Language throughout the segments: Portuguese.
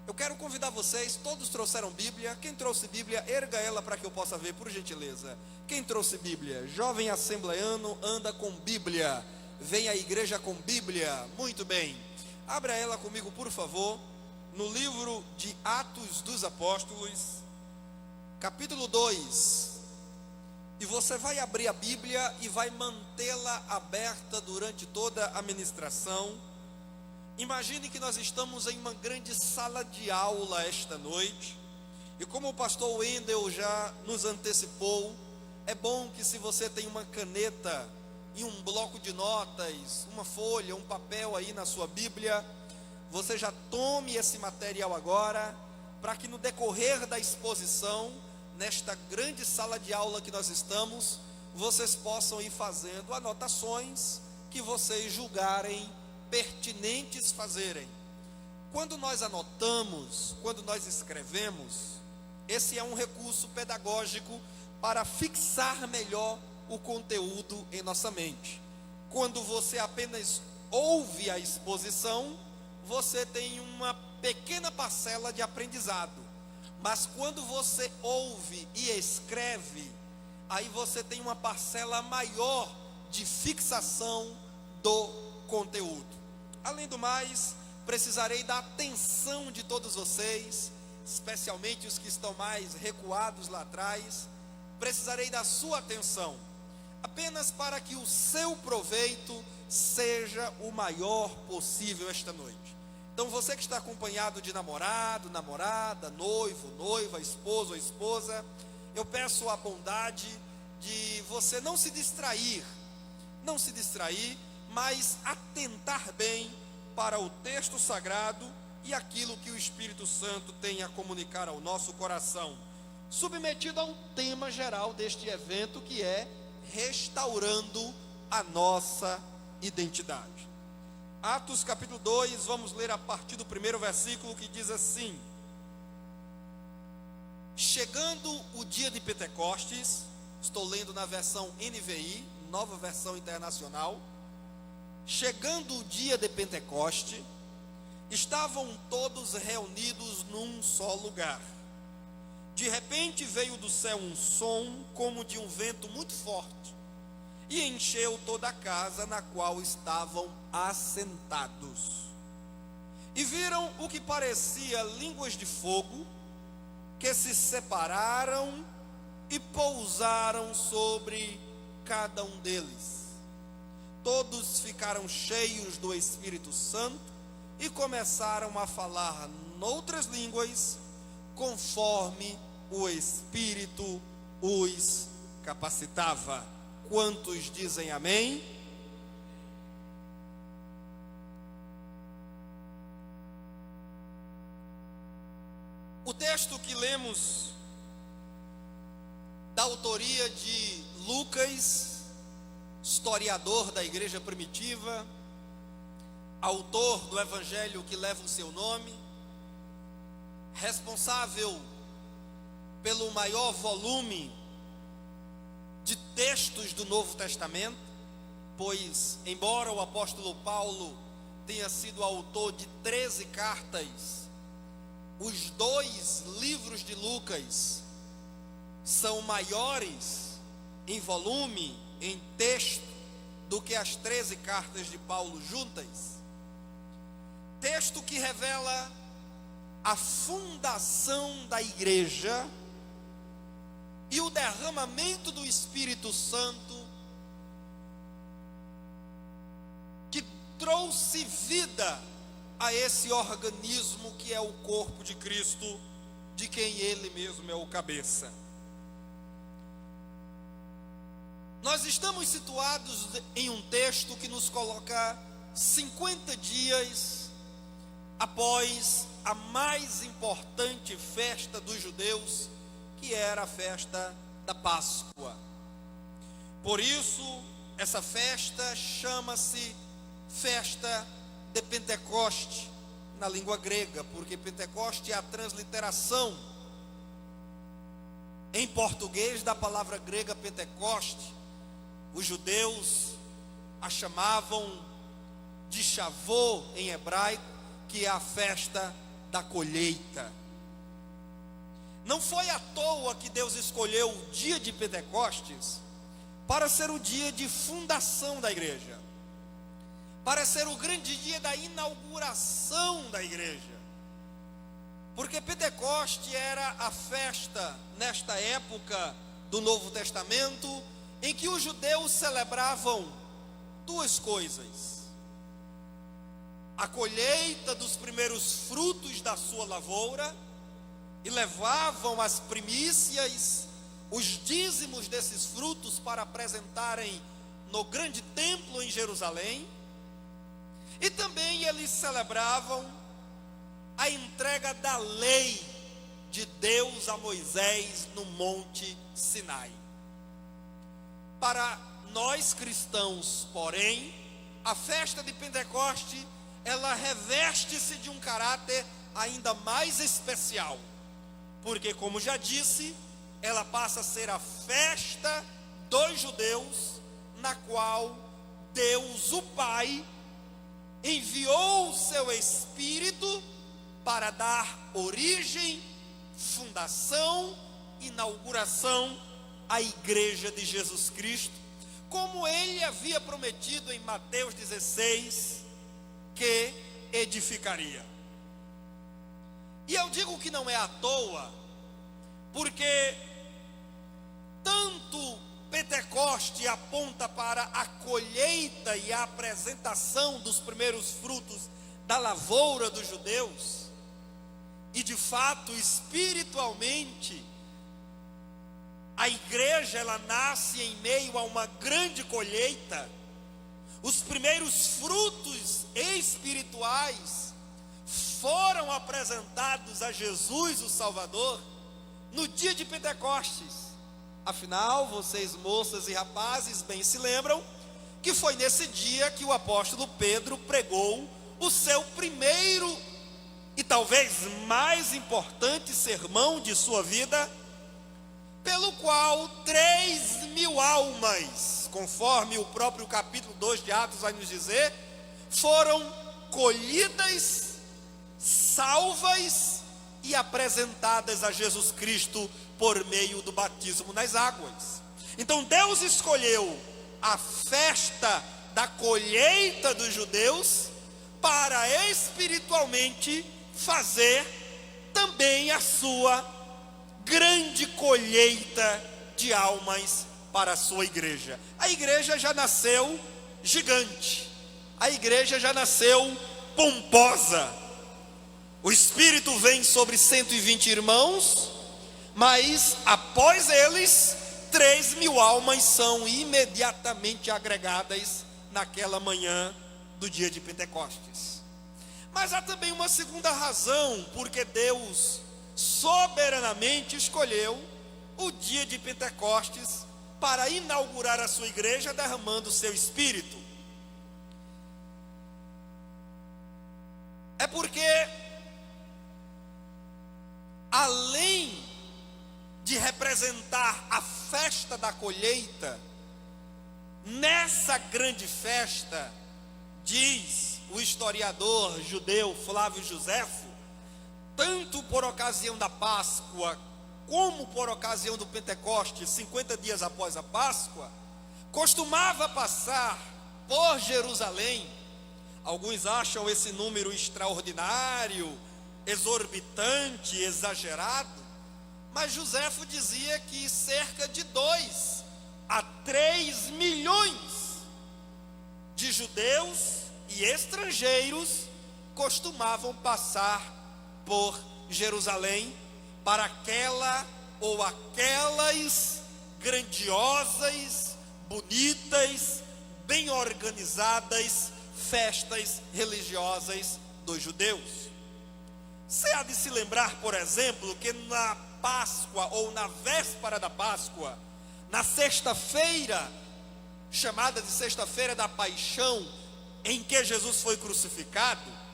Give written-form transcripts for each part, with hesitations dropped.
Eu quero convidar vocês, todos trouxeram Bíblia? Quem trouxe Bíblia, erga ela para que eu possa ver, por gentileza. Quem trouxe Bíblia? Jovem assembleano anda com Bíblia. Vem à igreja com Bíblia. Muito bem. Abra ela comigo, por favor, no livro de Atos dos Apóstolos, capítulo 2. E você vai abrir a Bíblia e vai mantê-la aberta durante toda a ministração. Imagine que nós estamos em uma grande sala de aula esta noite. E como o pastor Wendel já nos antecipou, é bom que, se você tem uma caneta e um bloco de notas, uma folha, um papel aí na sua Bíblia, você já tome esse material agora, para que no decorrer da exposição, nesta grande sala de aula que nós estamos, vocês possam ir fazendo anotações que vocês julgarem pertinentes fazerem. Quando nós anotamos, quando nós escrevemos, esse é um recurso pedagógico para fixar melhor o conteúdo em nossa mente. Quando você apenas ouve a exposição, você tem uma pequena parcela de aprendizado. Mas quando você ouve e escreve, aí você tem uma parcela maior de fixação do conteúdo. Além do mais, precisarei da atenção de todos vocês, especialmente os que estão mais recuados lá atrás. Precisarei da sua atenção, apenas para que o seu proveito seja o maior possível esta noite. Então, você que está acompanhado de namorado, namorada, noivo, noiva, esposo ou esposa, eu peço a bondade de você não se distrair, mas atentar bem para o texto sagrado e aquilo que o Espírito Santo tem a comunicar ao nosso coração, submetido ao tema geral deste evento, que é restaurando a nossa identidade. Atos capítulo 2, vamos ler a partir do primeiro versículo, que diz assim: chegando o dia de Pentecostes, estou lendo na versão NVI, Nova Versão Internacional. Chegando o dia de Pentecoste, estavam todos reunidos num só lugar. De repente veio do céu um som como de um vento muito forte, e encheu toda a casa na qual estavam assentados. E viram o que parecia línguas de fogo, que se separaram e pousaram sobre cada um deles. Todos ficaram cheios do Espírito Santo e começaram a falar noutras línguas, conforme o Espírito os capacitava. Quantos dizem amém? O texto que lemos, da autoria de Lucas, historiador da igreja primitiva, autor do evangelho que leva o seu nome, responsável pelo maior volume de textos do Novo Testamento, pois, embora o apóstolo Paulo tenha sido autor de 13 cartas, os 2 livros de Lucas são maiores em volume, em texto, do que as 13 cartas de Paulo juntas. Texto que revela a fundação da igreja e o derramamento do Espírito Santo, que trouxe vida a esse organismo que é o corpo de Cristo, de quem Ele mesmo é o cabeça. Nós estamos situados em um texto que nos coloca 50 dias após a mais importante festa dos judeus, que era a festa da Páscoa. Por isso, essa festa chama-se festa de Pentecoste, na língua grega, porque Pentecoste é a transliteração em português da palavra grega Pentecoste. Os judeus a chamavam de Shavuot em hebraico, que é a festa da colheita. Não foi à toa que Deus escolheu o dia de Pentecostes para ser o dia de fundação da igreja, para ser o grande dia da inauguração da igreja. Porque Pentecoste era a festa, nesta época do Novo Testamento, em que os judeus celebravam duas coisas: a colheita dos primeiros frutos da sua lavoura, e levavam as primícias, os dízimos desses frutos para apresentarem no grande templo em Jerusalém. E também eles celebravam a entrega da lei de Deus a Moisés no Monte Sinai. Para nós cristãos, porém, a festa de Pentecoste, ela reveste-se de um caráter ainda mais especial, porque, como já disse, ela passa a ser a festa dos judeus, na qual Deus, o Pai, enviou o seu Espírito para dar origem, fundação, inauguração à igreja de Jesus Cristo, como ele havia prometido em Mateus 16, que edificaria. E eu digo que não é à toa, porque tanto Pentecoste aponta para a colheita e a apresentação dos primeiros frutos da lavoura dos judeus, e de fato, espiritualmente, a igreja ela nasce em meio a uma grande colheita. Os primeiros frutos espirituais foram apresentados a Jesus, o Salvador, no dia de Pentecostes. Afinal, vocês moças e rapazes bem se lembram que foi nesse dia que o apóstolo Pedro pregou o seu primeiro e talvez mais importante sermão de sua vida, pelo qual 3.000 almas, conforme o próprio capítulo 2 de Atos vai nos dizer, foram colhidas, salvas e apresentadas a Jesus Cristo por meio do batismo nas águas. Então Deus escolheu a festa da colheita dos judeus para espiritualmente fazer também a sua grande colheita de almas para a sua igreja. A igreja já nasceu gigante, a igreja já nasceu pomposa. O Espírito vem sobre 120 irmãos, mas após eles 3.000 almas são imediatamente agregadas naquela manhã do dia de Pentecostes. Mas há também uma segunda razão, porque Deus soberanamente escolheu o dia de Pentecostes para inaugurar a sua igreja, derramando o seu Espírito. É porque, além de representar a festa da colheita, nessa grande festa, diz o historiador judeu Flávio Joséfo, tanto por ocasião da Páscoa, como por ocasião do Pentecostes, 50 dias após a Páscoa, costumava passar por Jerusalém. Alguns acham esse número extraordinário, exorbitante, exagerado, mas Joséfo dizia que cerca de 2 a 3 milhões de judeus e estrangeiros costumavam passar por Jerusalém para aquela ou aquelas grandiosas, bonitas, bem organizadas festas religiosas dos judeus. Você há de se lembrar, por exemplo, que na Páscoa ou na véspera da Páscoa, na sexta-feira, chamada de sexta-feira da Paixão, em que Jesus foi crucificado,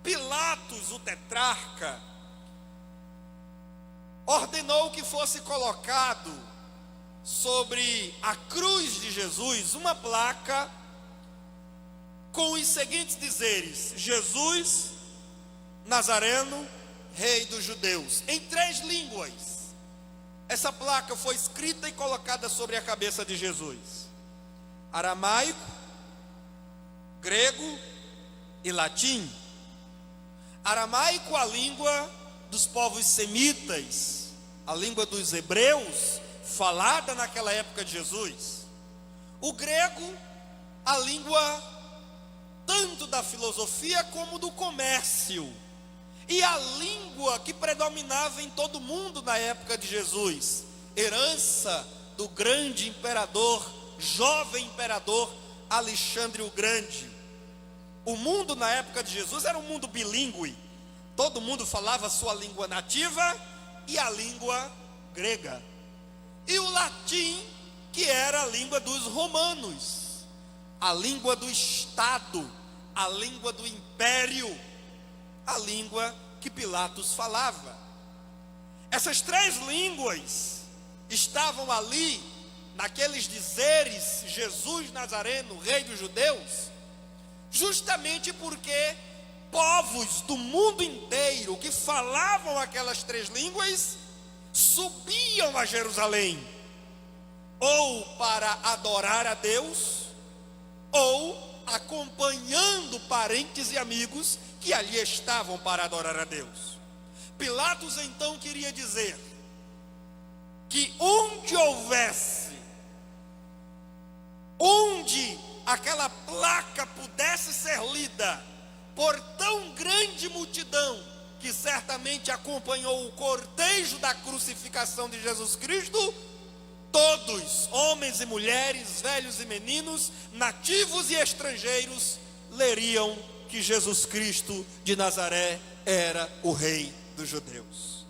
Pilatos, o tetrarca, ordenou que fosse colocado sobre a cruz de Jesus uma placa com os seguintes dizeres: Jesus, Nazareno, rei dos judeus, em 3 línguas. Essa placa foi escrita e colocada sobre a cabeça de Jesus: aramaico, grego e latim. Aramaico, a língua dos povos semitas, a língua dos hebreus, falada naquela época de Jesus. O grego, a língua tanto da filosofia como do comércio, e a língua que predominava em todo o mundo na época de Jesus, herança do grande imperador, jovem imperador Alexandre o Grande. O mundo na época de Jesus era um mundo bilíngue, todo mundo falava a sua língua nativa e a língua grega, e o latim, que era a língua dos romanos, a língua do Estado, a língua do império, a língua que Pilatos falava. Essas 3 línguas estavam ali, naqueles dizeres: Jesus Nazareno, rei dos judeus, justamente porque povos do mundo inteiro que falavam aquelas 3 línguas subiam a Jerusalém, ou para adorar a Deus, ou acompanhando parentes e amigos que ali estavam para adorar a Deus. Pilatos então queria dizer que onde aquela placa pudesse ser lida por tão grande multidão que certamente acompanhou o cortejo da crucificação de Jesus Cristo, todos, homens e mulheres, velhos e meninos, nativos e estrangeiros, leriam que Jesus Cristo de Nazaré era o rei dos judeus.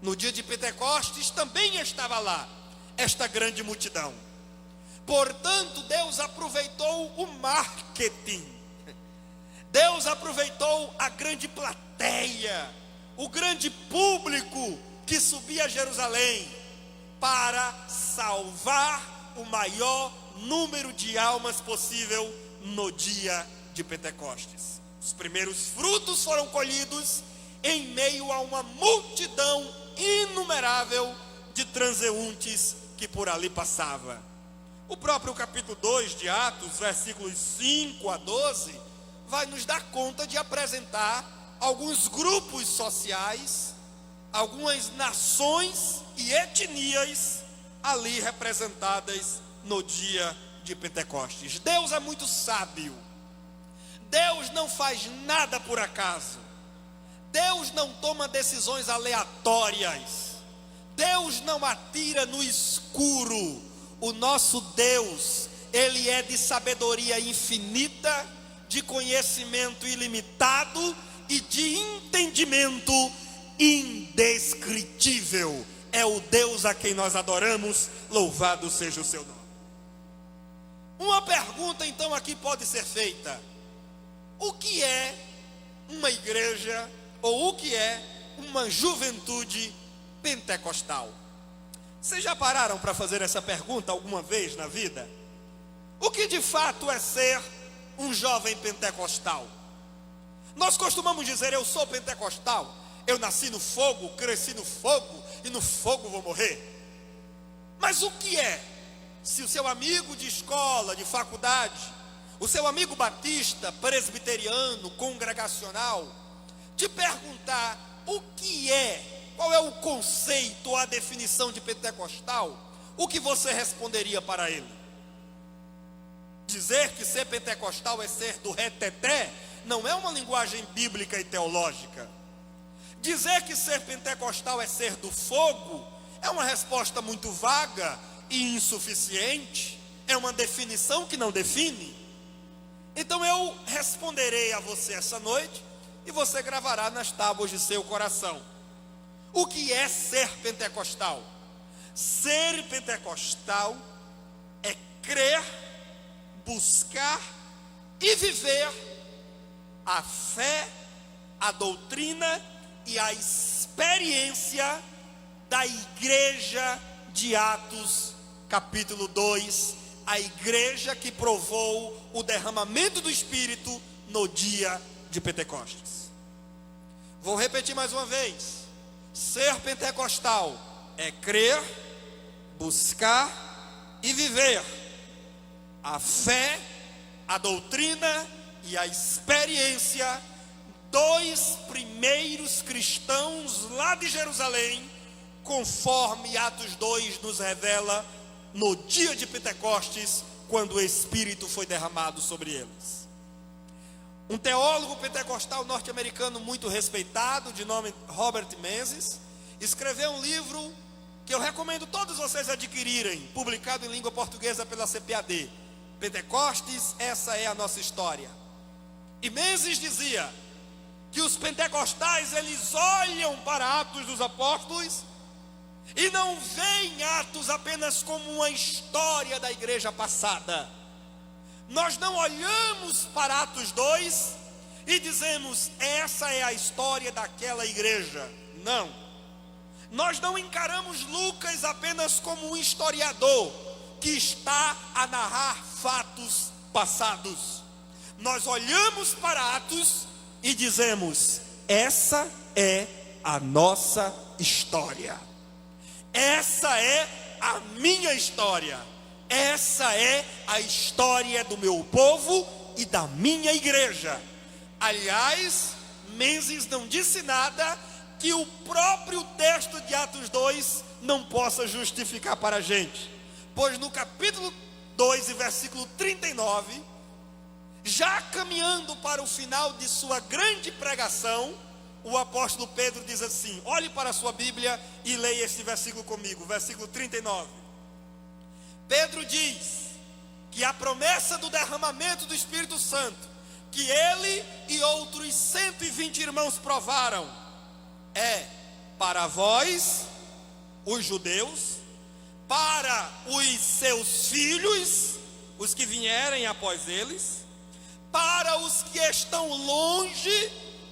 No dia de Pentecostes também estava lá esta grande multidão. Portanto, Deus aproveitou o marketing, Deus aproveitou a grande plateia, o grande público que subia a Jerusalém, para salvar o maior número de almas possível no dia de Pentecostes. Os primeiros frutos foram colhidos em meio a uma multidão inumerável de transeuntes que por ali passava. O próprio capítulo 2 de Atos, versículos 5 a 12, vai nos dar conta de apresentar alguns grupos sociais, algumas nações e etnias ali representadas no dia de Pentecostes. Deus é muito sábio. Deus não faz nada por acaso. Deus não toma decisões aleatórias. Deus não atira no escuro. O nosso Deus, Ele é de sabedoria infinita, de conhecimento ilimitado e de entendimento indescritível. É o Deus a quem nós adoramos, louvado seja o seu nome. Uma pergunta então aqui pode ser feita: o que é uma igreja, ou o que é uma juventude pentecostal? Vocês já pararam para fazer essa pergunta alguma vez na vida? O que de fato é ser um jovem pentecostal? Nós costumamos dizer: eu sou pentecostal, eu nasci no fogo, cresci no fogo e no fogo vou morrer. Mas o que é? Se o seu amigo de escola, de faculdade, o seu amigo batista, presbiteriano, congregacional, te perguntar o que é, qual é o conceito ou a definição de pentecostal, o que você responderia para ele? Dizer que ser pentecostal é ser do reteté não é uma linguagem bíblica e teológica. Dizer que ser pentecostal é ser do fogo é uma resposta muito vaga e insuficiente, é uma definição que não define. Então eu responderei a você essa noite e você gravará nas tábuas de seu coração. O que é ser pentecostal? Ser pentecostal é crer, buscar e viver a fé, a doutrina e a experiência da igreja de Atos capítulo 2, a igreja que provou o derramamento do Espírito no dia de Pentecostes. Vou repetir mais uma vez. Ser pentecostal é crer, buscar e viver a fé, a doutrina e a experiência dos primeiros cristãos lá de Jerusalém, conforme Atos 2 nos revela no dia de Pentecostes, quando o Espírito foi derramado sobre eles. Um teólogo pentecostal norte-americano muito respeitado, de nome Robert Menzies, escreveu um livro que eu recomendo todos vocês adquirirem, publicado em língua portuguesa pela CPAD, Pentecostes, essa é a nossa história. E Menzies dizia que os pentecostais, eles olham para Atos dos Apóstolos e não veem Atos apenas como uma história da igreja passada. Nós não olhamos para Atos 2 e dizemos, essa é a história daquela igreja. Não. Nós não encaramos Lucas apenas como um historiador que está a narrar fatos passados. Nós olhamos para Atos e dizemos, essa é a nossa história. Essa é a minha história. Essa é a história do meu povo e da minha igreja. Aliás, Menzies não disse nada que o próprio texto de Atos 2 não possa justificar para a gente. Pois no capítulo 2 e versículo 39, já caminhando para o final de sua grande pregação, o apóstolo Pedro diz assim, olhe para a sua Bíblia e leia esse versículo comigo, versículo 39. Pedro diz que a promessa do derramamento do Espírito Santo, que ele e outros 120 irmãos provaram, é para vós, os judeus, para os seus filhos, os que vierem após eles, para os que estão longe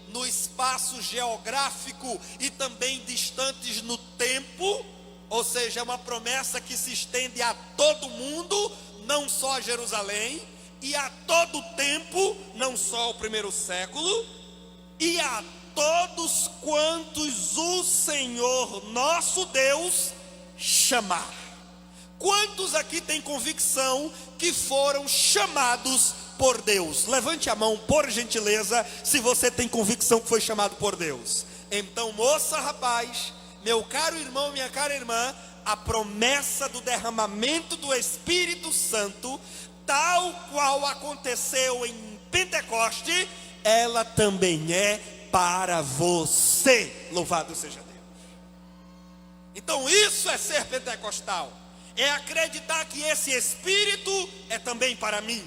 no espaço geográfico e também distantes no tempo, ou seja, é uma promessa que se estende a todo mundo, não só a Jerusalém, e a todo tempo, não só o primeiro século, e a todos quantos o Senhor nosso Deus chamar. Quantos aqui têm convicção que foram chamados por Deus? Levante a mão, por gentileza, se você tem convicção que foi chamado por Deus. Então, moça, rapaz, meu caro irmão, minha cara irmã, a promessa do derramamento do Espírito Santo, tal qual aconteceu em Pentecoste, ela também é para você. Louvado seja Deus. Então isso é ser pentecostal, é acreditar que esse Espírito é também para mim,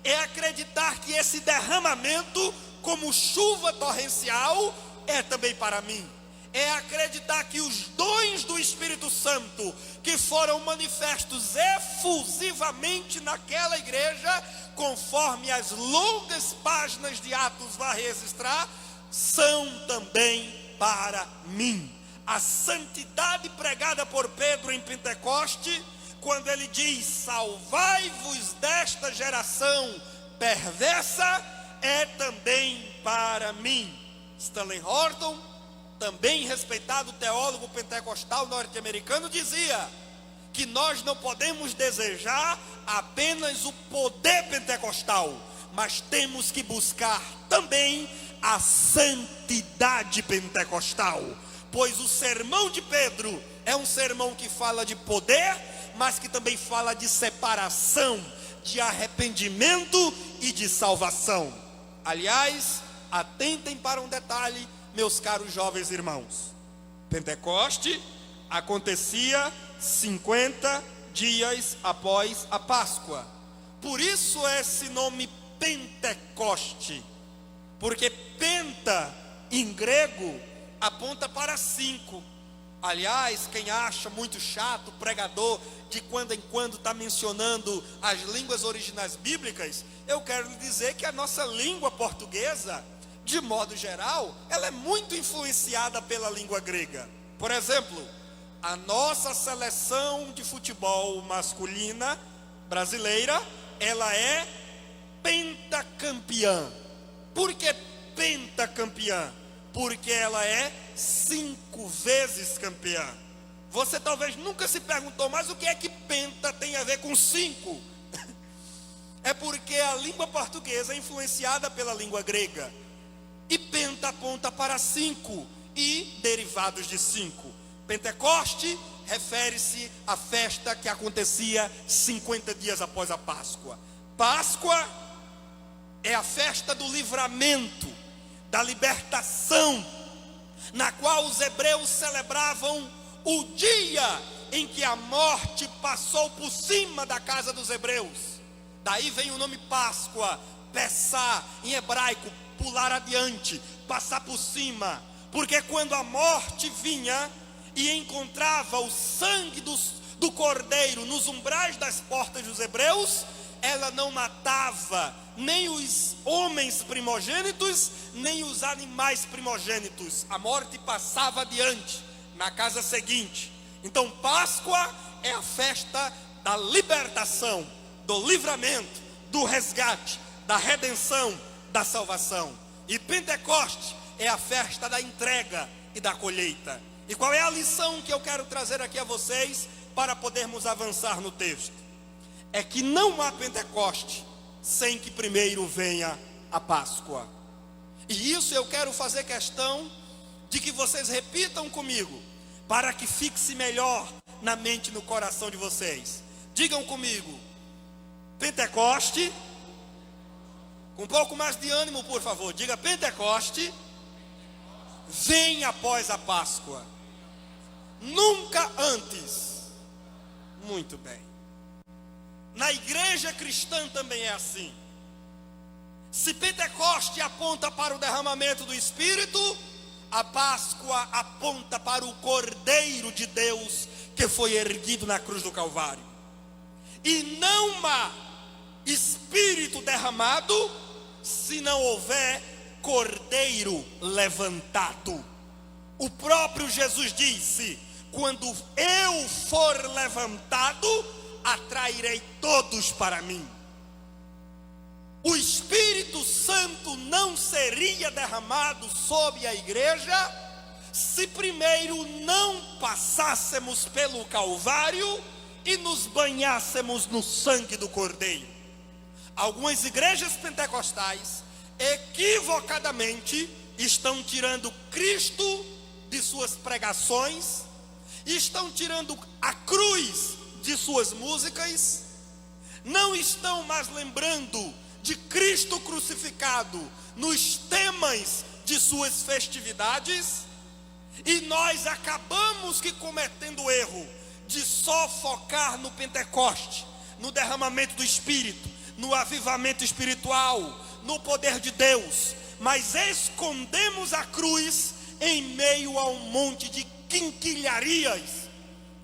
é acreditar que esse derramamento como chuva torrencial é também para mim, é acreditar que os dons do Espírito Santo que foram manifestos efusivamente naquela igreja, conforme as longas páginas de Atos vai registrar, são também para mim. A santidade pregada por Pedro em Pentecoste, quando ele diz, salvai-vos desta geração perversa, é também para mim. Stanley Horton, também respeitado teólogo pentecostal norte-americano, dizia que nós não podemos desejar apenas o poder pentecostal, mas temos que buscar também a santidade pentecostal. Pois o sermão de Pedro é um sermão que fala de poder, mas que também fala de separação, de arrependimento e de salvação. Aliás, atentem para um detalhe, meus caros jovens irmãos. Pentecoste acontecia 50 dias após a Páscoa. Por isso esse nome Pentecoste, porque penta em grego aponta para 5. Aliás, quem acha muito chato, pregador, de quando em quando está mencionando as línguas originais bíblicas, eu quero lhe dizer que a nossa língua portuguesa, de modo geral, ela é muito influenciada pela língua grega. Por exemplo, a nossa seleção de futebol masculina brasileira, ela é pentacampeã. Por que pentacampeã? porque ela é 5 vezes campeã. Você talvez nunca se perguntou, mas o que é que penta tem a ver com 5? É porque a língua portuguesa é influenciada pela língua grega. E penta aponta para 5 e derivados de 5. Pentecoste refere-se à festa que acontecia 50 dias após a Páscoa. Páscoa é a festa do livramento, da libertação, na qual os hebreus celebravam o dia em que a morte passou por cima da casa dos hebreus. Daí vem o nome Páscoa, Pessá, em hebraico, pular adiante, passar por cima. Porque quando a morte vinha e encontrava o sangue do cordeiro nos umbrais das portas dos hebreus, ela não matava nem os homens primogênitos, nem os animais primogênitos. A morte passava adiante, na casa seguinte. Então Páscoa é a festa da libertação, do livramento, do resgate, da redenção, da salvação. E Pentecoste é a festa da entrega e da colheita. E qual é a lição que eu quero trazer aqui a vocês para podermos avançar no texto? É que não há Pentecoste sem que primeiro venha a Páscoa. E isso eu quero fazer questão de que vocês repitam comigo, para que fixe melhor na mente e no coração de vocês. Digam comigo: Pentecoste. Com um pouco mais de ânimo, por favor. Diga: Pentecoste vem após a Páscoa, nunca antes. Muito bem. Na igreja cristã também é assim. Se Pentecoste aponta para o derramamento do Espírito, a Páscoa aponta para o Cordeiro de Deus que foi erguido na cruz do Calvário. E não há Espírito derramado se não houver Cordeiro levantado. O próprio Jesus disse: quando eu for levantado, atrairei todos para mim. O Espírito Santo não seria derramado sobre a igreja se primeiro não passássemos pelo Calvário e nos banhássemos no sangue do Cordeiro. Algumas igrejas pentecostais equivocadamente estão tirando Cristo de suas pregações, estão tirando a cruz de suas músicas, não estão mais lembrando de Cristo crucificado nos temas de suas festividades, e nós acabamos que cometendo o erro de só focar no Pentecoste, no derramamento do Espírito, no avivamento espiritual, no poder de Deus, mas escondemos a cruz em meio a um monte de quinquilharias,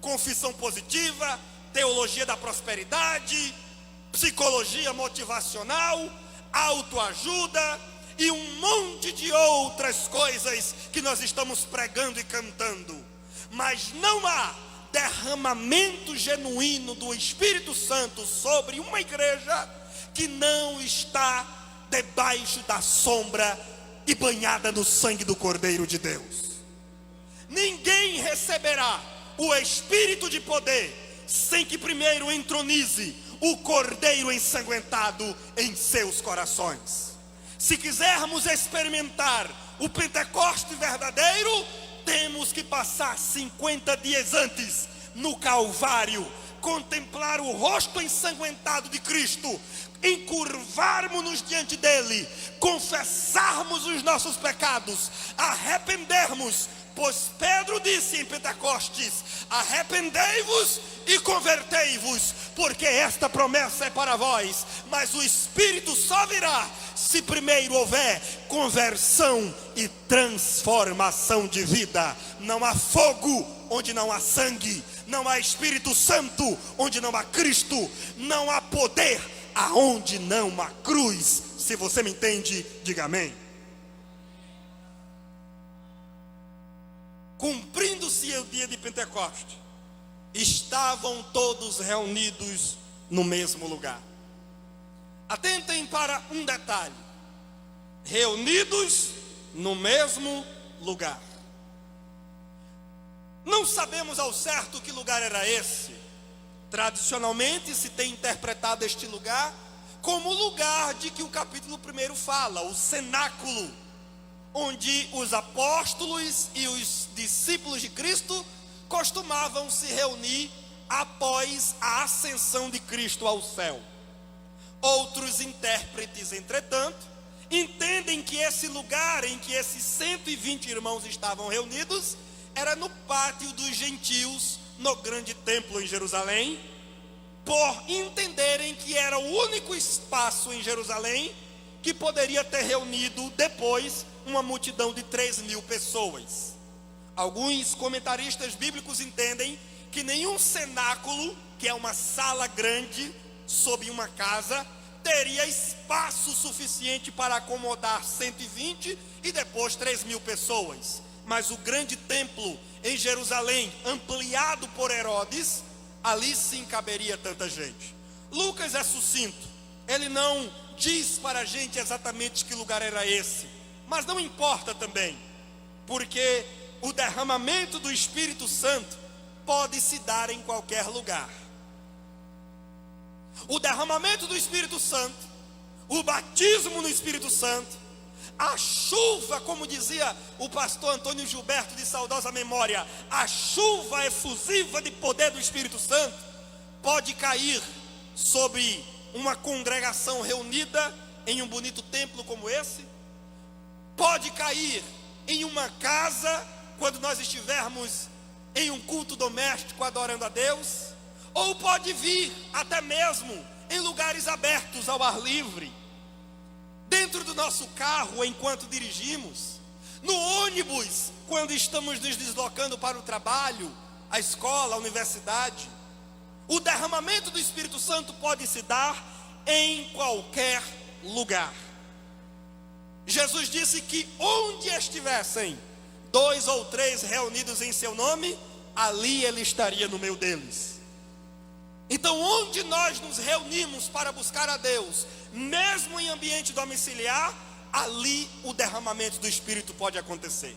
confissão positiva, teologia da prosperidade, psicologia motivacional, autoajuda e um monte de outras coisas que nós estamos pregando e cantando. Mas não há derramamento genuíno do Espírito Santo sobre uma igreja que não está debaixo da sombra e banhada no sangue do Cordeiro de Deus. Ninguém receberá o Espírito de poder sem que primeiro entronize o Cordeiro ensanguentado em seus corações. Se quisermos experimentar o Pentecoste verdadeiro, temos que passar 50 dias antes no Calvário, contemplar o rosto ensanguentado de Cristo, encurvarmos-nos diante dele, confessarmos os nossos pecados, arrependermos, pois Pedro disse em Pentecostes: arrependei-vos e convertei-vos, porque esta promessa é para vós, mas o Espírito só virá se primeiro houver conversão e transformação de vida. Não há fogo onde não há sangue, não há Espírito Santo onde não há Cristo, não há poder aonde não há cruz. Se você me entende, diga amém. Cumprindo-se o dia de Pentecoste, estavam todos reunidos no mesmo lugar. Atentem para um detalhe: reunidos no mesmo lugar. Não sabemos ao certo que lugar era esse. Tradicionalmente se tem interpretado este lugar como o lugar de que o capítulo 1 fala, o cenáculo, onde os apóstolos e os discípulos de Cristo costumavam se reunir após a ascensão de Cristo ao céu. Outros intérpretes, entretanto, entendem que esse lugar em que esses 120 irmãos estavam reunidos era no pátio dos gentios, no grande templo em Jerusalém, por entenderem que era o único espaço em Jerusalém que poderia ter reunido depois uma multidão de 3.000 pessoas. Alguns comentaristas bíblicos entendem que nenhum cenáculo, que é uma sala grande sob uma casa, teria espaço suficiente para acomodar 120 e depois 3.000 pessoas. Mas o grande templo em Jerusalém, ampliado por Herodes, ali sim caberia tanta gente. Lucas é sucinto, ele não diz para a gente exatamente que lugar era esse, mas não importa também, porque o derramamento do Espírito Santo pode se dar em qualquer lugar. O derramamento do Espírito Santo, o batismo no Espírito Santo, a chuva, como dizia o pastor Antônio Gilberto de saudosa memória, a chuva efusiva de poder do Espírito Santo pode cair sobre uma congregação reunida em um bonito templo como esse, pode cair em uma casa quando nós estivermos em um culto doméstico adorando a Deus, ou pode vir até mesmo em lugares abertos ao ar livre, dentro do nosso carro enquanto dirigimos, no ônibus quando estamos nos deslocando para o trabalho, a escola, a universidade. O derramamento do Espírito Santo pode se dar em qualquer lugar. Jesus disse que onde estivessem 2 ou 3 reunidos em seu nome, ali ele estaria no meio deles. Então, onde nós nos reunimos para buscar a Deus, mesmo em ambiente domiciliar, ali o derramamento do Espírito pode acontecer.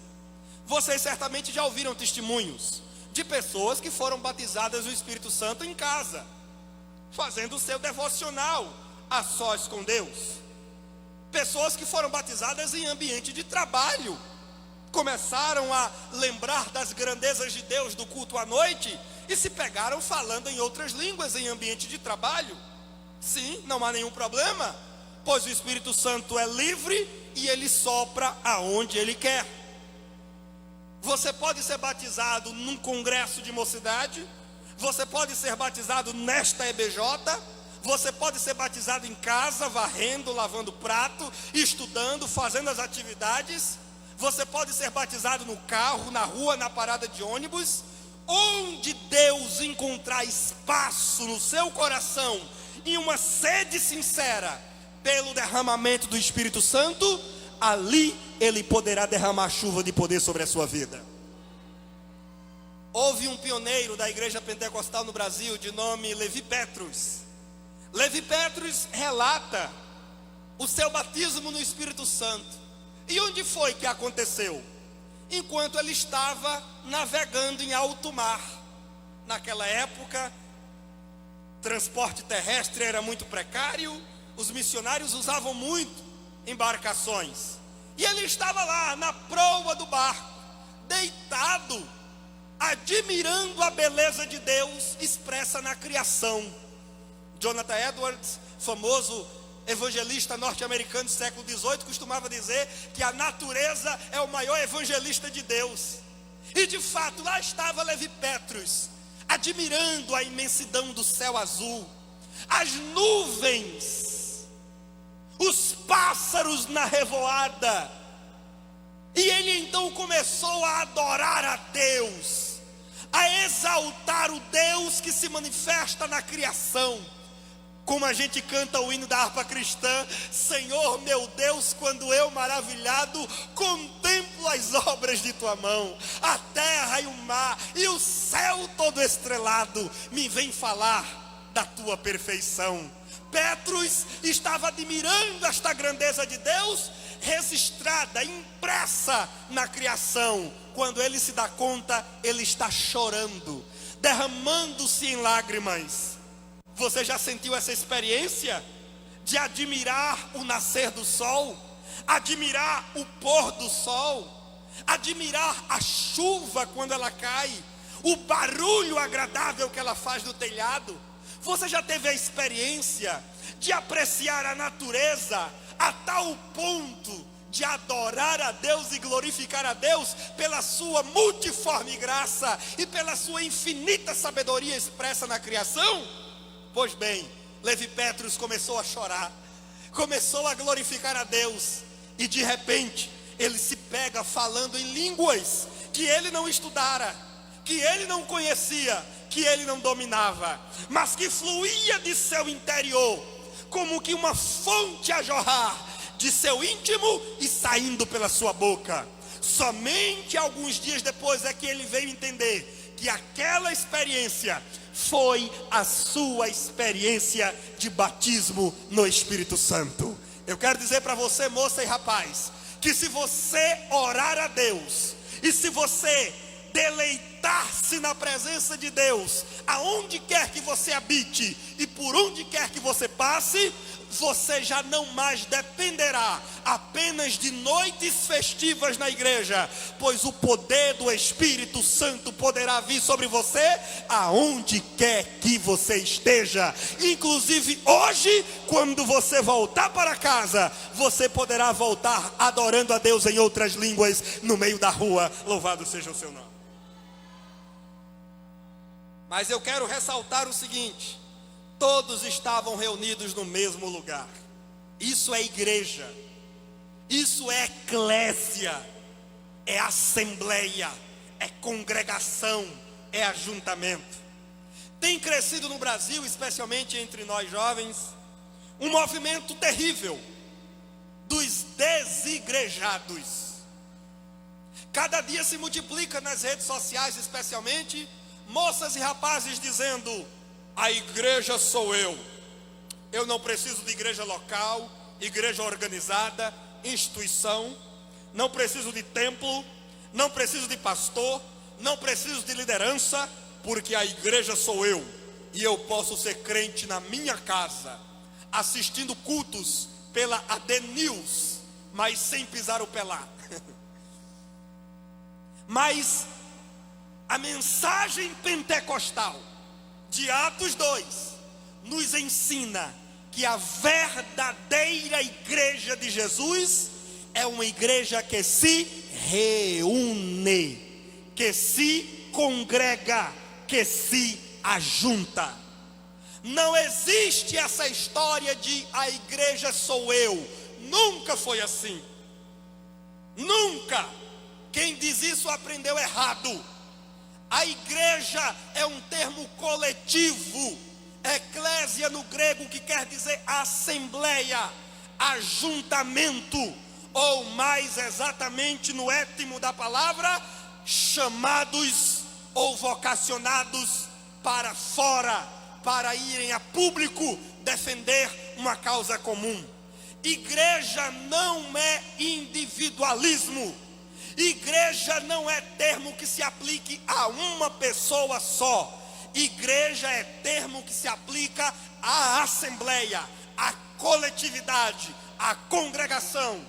Vocês certamente já ouviram testemunhos de pessoas que foram batizadas no Espírito Santo em casa, fazendo o seu devocional a sós com Deus. Pessoas que foram batizadas em ambiente de trabalho, começaram a lembrar das grandezas de Deus do culto à noite e se pegaram falando em outras línguas em ambiente de trabalho. Sim, não há nenhum problema, pois o Espírito Santo é livre e ele sopra aonde ele quer. Você pode ser batizado num congresso de mocidade, você pode ser batizado nesta EBJ, você pode ser batizado em casa, varrendo, lavando prato, estudando, fazendo as atividades. Você pode ser batizado no carro, na rua, na parada de ônibus. Onde Deus encontrar espaço no seu coração e uma sede sincera pelo derramamento do Espírito Santo, ali ele poderá derramar chuva de poder sobre a sua vida. Houve um pioneiro da igreja pentecostal no Brasil de nome Levi Petrus. Levi Petrus relata o seu batismo no Espírito Santo. E onde foi que aconteceu? Enquanto ele estava navegando em alto mar. Naquela época, transporte terrestre era muito precário, os missionários usavam muito embarcações. E ele estava lá na proa do barco, deitado, admirando a beleza de Deus expressa na criação. Jonathan Edwards, famoso evangelista norte-americano do século XVIII, costumava dizer que a natureza é o maior evangelista de Deus. E de fato, lá estava Levi Petrus, admirando a imensidão do céu azul, as nuvens, os pássaros na revoada. E ele então começou a adorar a Deus, a exaltar o Deus que se manifesta na criação. Como a gente canta o hino da harpa cristã: Senhor meu Deus, quando eu maravilhado contemplo as obras de tua mão, a terra e o mar e o céu todo estrelado me vem falar da tua perfeição. Petrus estava admirando esta grandeza de Deus, registrada, impressa na criação. Quando ele se dá conta, ele está chorando, derramando-se em lágrimas. Você já sentiu essa experiência de admirar o nascer do sol, admirar o pôr do sol, admirar a chuva quando ela cai, o barulho agradável que ela faz no telhado? Você já teve a experiência de apreciar a natureza a tal ponto de adorar a Deus e glorificar a Deus pela sua multiforme graça e pela sua infinita sabedoria expressa na criação? Pois bem, Levi Petrus começou a chorar, começou a glorificar a Deus, e de repente ele se pega falando em línguas que ele não estudara, que ele não conhecia, que ele não dominava, mas que fluía de seu interior, como que uma fonte a jorrar de seu íntimo e saindo pela sua boca. Somente alguns dias depois é que ele veio entender que aquela experiência foi a sua experiência de batismo no Espírito Santo. Eu quero dizer para você, moça e rapaz, que se você orar a Deus, e se você deleitar-se na presença de Deus, aonde quer que você habite e por onde quer que você passe, você já não mais dependerá apenas de noites festivas na igreja, pois o poder do Espírito Santo poderá vir sobre você aonde quer que você esteja. Inclusive hoje, quando você voltar para casa, você poderá voltar adorando a Deus em outras línguas no meio da rua. Louvado seja o seu nome. Mas eu quero ressaltar o seguinte: todos estavam reunidos no mesmo lugar. Isso é igreja, isso é eclésia, é assembleia, é congregação, é ajuntamento. Tem crescido no Brasil, especialmente entre nós jovens, um movimento terrível dos desigrejados. Cada dia se multiplica nas redes sociais, especialmente, moças e rapazes dizendo: a igreja sou eu não preciso de igreja local, igreja organizada, instituição, não preciso de templo, não preciso de pastor, não preciso de liderança, porque a igreja sou eu, e eu posso ser crente na minha casa, assistindo cultos pela AD News, mas sem pisar o pé lá. Mas a mensagem pentecostal de Atos 2 nos ensina que a verdadeira igreja de Jesus é uma igreja que se reúne, que se congrega, que se ajunta. Não existe essa história de a igreja sou eu. Nunca foi assim. Nunca. Quem diz isso aprendeu errado. A igreja é um termo coletivo. Eclésia no grego, que quer dizer assembleia, ajuntamento, ou mais exatamente no étimo da palavra, chamados ou vocacionados para fora, para irem a público defender uma causa comum. Igreja não é individualismo. Igreja não é termo que se aplique a uma pessoa só. Igreja é termo que se aplica à assembleia, à coletividade, à congregação.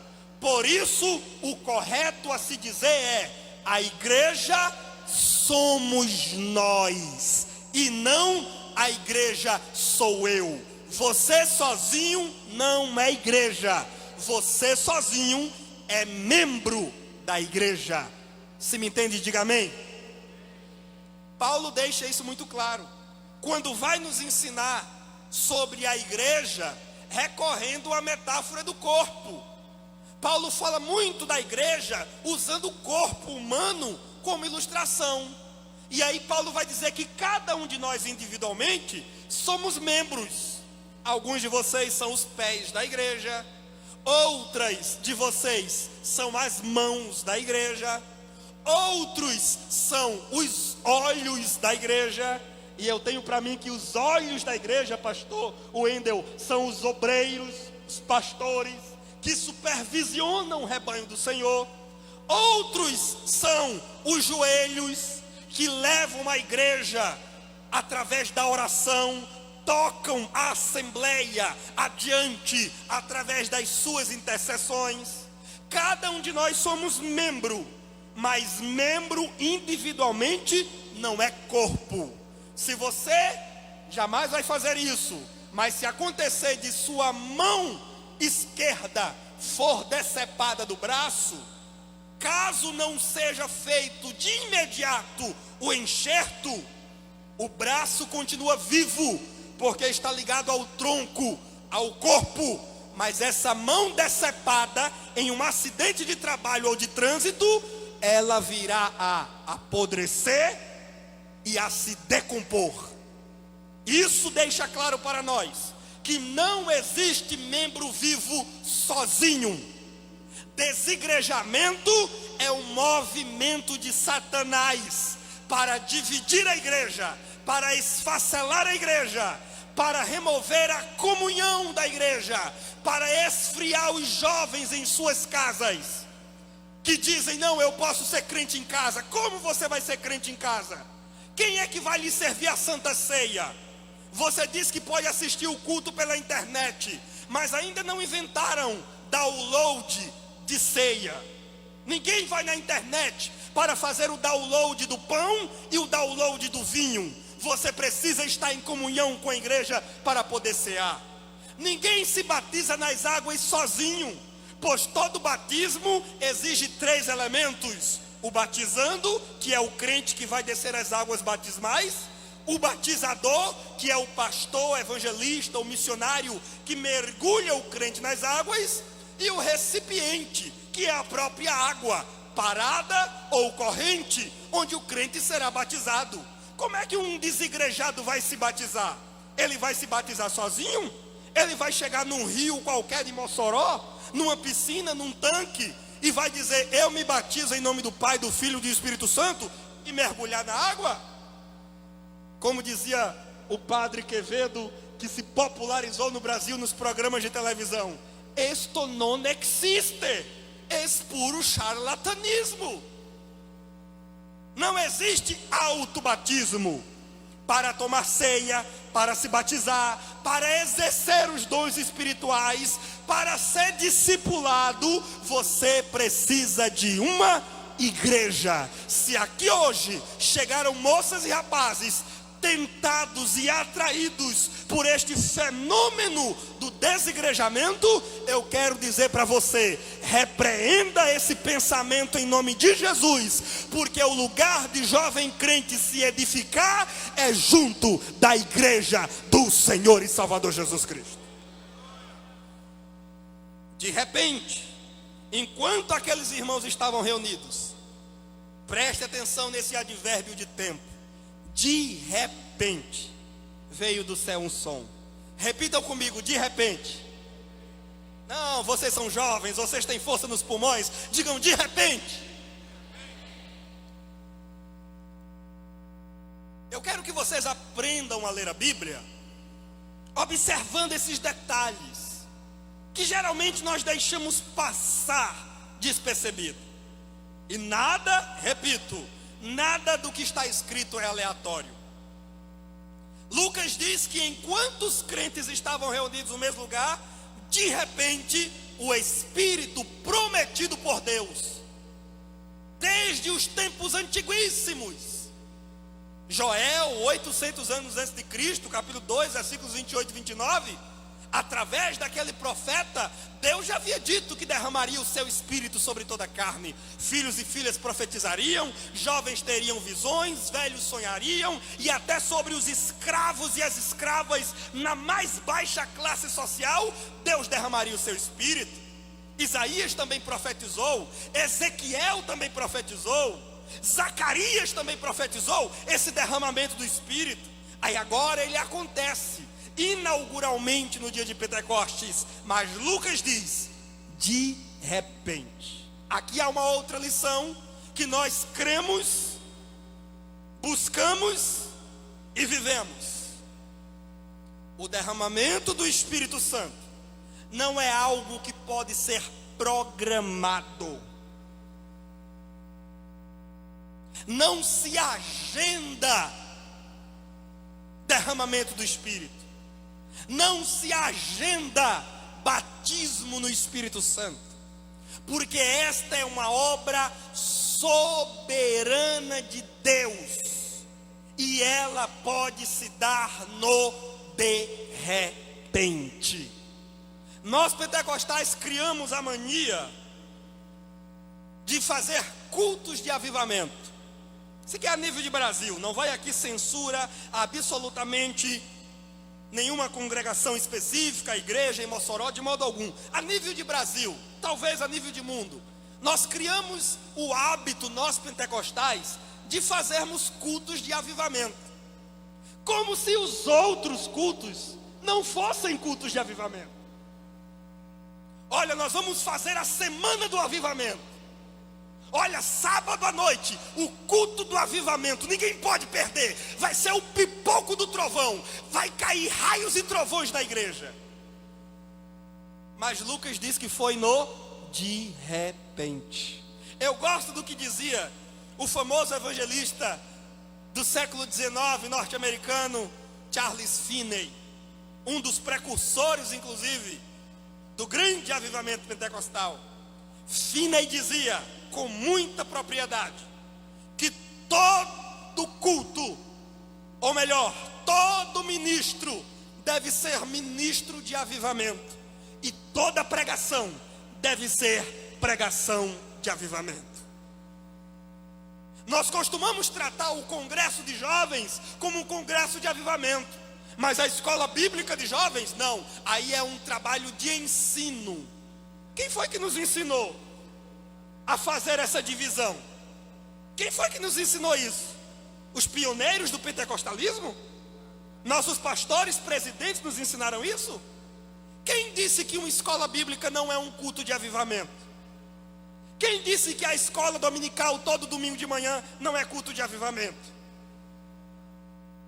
Por isso, o correto a se dizer é: a igreja somos nós, e não a igreja sou eu. Você sozinho não é igreja. Você sozinho é membro da igreja. Se me entende, diga amém. Paulo deixa isso muito claro quando vai nos ensinar sobre a igreja, recorrendo à metáfora do corpo. Paulo fala muito da igreja usando o corpo humano como ilustração. E aí Paulo vai dizer que cada um de nós individualmente somos membros. Alguns de vocês são os pés da igreja, outras de vocês são as mãos da igreja, outros são os olhos da igreja. E eu tenho para mim que os olhos da igreja, pastor Wendel, são os obreiros, os pastores, que supervisionam o rebanho do Senhor. Outros são os joelhos que levam a igreja através da oração, tocam a assembleia adiante através das suas intercessões. Cada um de nós somos membro, mas membro individualmente não é corpo. Se você jamais vai fazer isso, mas se acontecer de sua mão esquerda for decepada do braço, caso não seja feito de imediato o enxerto, o braço continua vivo, porque está ligado ao tronco, ao corpo. Mas essa mão decepada em um acidente de trabalho ou de trânsito, ela virá a apodrecer e a se decompor. Isso deixa claro para nós que não existe membro vivo sozinho. Desigrejamento é um movimento de Satanás para dividir a igreja, para esfacelar a igreja, para remover a comunhão da igreja, para esfriar os jovens em suas casas, que dizem: não, eu posso ser crente em casa. Como você vai ser crente em casa? Quem é que vai lhe servir a Santa Ceia? Você diz que pode assistir o culto pela internet, mas ainda não inventaram download de ceia. Ninguém vai na internet para fazer o download do pão e o download do vinho. Você precisa estar em comunhão com a igreja para poder cear. Ninguém se batiza nas águas sozinho, pois todo batismo exige 3 elementos: o batizando, que é o crente que vai descer as águas batismais; o batizador, que é o pastor, evangelista ou missionário que mergulha o crente nas águas; e o recipiente, que é a própria água, parada ou corrente, onde o crente será batizado. Como é que um desigrejado vai se batizar? Ele vai se batizar sozinho? Ele vai chegar num rio qualquer de Mossoró, numa piscina, num tanque, e vai dizer: eu me batizo em nome do Pai, do Filho e do Espírito Santo, e mergulhar na água? Como dizia o padre Quevedo, que se popularizou no Brasil nos programas de televisão: esto non existe, é puro charlatanismo. Não existe autobatismo. Para tomar ceia, para se batizar, para exercer os dons espirituais, para ser discipulado, você precisa de uma igreja. Se aqui hoje chegaram moças e rapazes tentados e atraídos por este fenômeno do desigrejamento, eu quero dizer para você: repreenda esse pensamento em nome de Jesus, porque o lugar de jovem crente se edificar é junto da igreja do Senhor e Salvador Jesus Cristo. De repente, enquanto aqueles irmãos estavam reunidos, preste atenção nesse advérbio de tempo: de repente veio do céu um som. Repitam comigo: de repente. Não, vocês são jovens, vocês têm força nos pulmões. Digam: de repente. Eu quero que vocês aprendam a ler a Bíblia observando esses detalhes que geralmente nós deixamos passar despercebido. E nada, repito, nada do que está escrito é aleatório. Lucas diz que enquanto os crentes estavam reunidos no mesmo lugar, de repente o Espírito prometido por Deus, desde os tempos antiguíssimos, Joel, 800 anos antes de Cristo, capítulo 2, versículos 28 e 29, através daquele profeta, Deus já havia dito que derramaria o seu Espírito sobre toda a carne. Filhos e filhas profetizariam, jovens teriam visões, velhos sonhariam, e até sobre os escravos e as escravas na mais baixa classe social, Deus derramaria o seu Espírito. Isaías também profetizou, Ezequiel também profetizou, Zacarias também profetizou esse derramamento do Espírito. Aí agora ele acontece inauguralmente no dia de Pentecostes, mas Lucas diz: de repente. Aqui há uma outra lição que nós cremos, buscamos e vivemos. O derramamento do Espírito Santo não é algo que pode ser programado. Não se agenda derramamento do Espírito. Não se agenda batismo no Espírito Santo. Porque esta é uma obra soberana de Deus. E ela pode se dar no de repente. Nós pentecostais criamos a mania de fazer cultos de avivamento. Isso aqui é a nível de Brasil, não vai aqui censura absolutamente nenhuma congregação específica, igreja em Mossoró, de modo algum. A nível de Brasil, talvez a nível de mundo, nós criamos o hábito, nós pentecostais, de fazermos cultos de avivamento, como se os outros cultos não fossem cultos de avivamento. Olha, nós vamos fazer a semana do avivamento. Olha, sábado à noite, o culto do avivamento, ninguém pode perder. Vai ser o pipoco do trovão. Vai cair raios e trovões na igreja. Mas Lucas diz que foi no de repente. Eu gosto do que dizia o famoso evangelista do século XIX, norte-americano, Charles Finney. Um dos precursores, inclusive, do grande avivamento pentecostal. Finney dizia com muita propriedade que todo culto, ou melhor, todo ministro deve ser ministro de avivamento, e toda pregação deve ser pregação de avivamento. Nós costumamos tratar o congresso de jovens como um congresso de avivamento, mas a escola bíblica de jovens, não, aí é um trabalho de ensino. Quem foi que nos ensinou a fazer essa divisão? Quem foi que nos ensinou isso? Os pioneiros do pentecostalismo? Nossos pastores, presidentes nos ensinaram isso? Quem disse que uma escola bíblica não é um culto de avivamento? Quem disse que a escola dominical todo domingo de manhã não é culto de avivamento?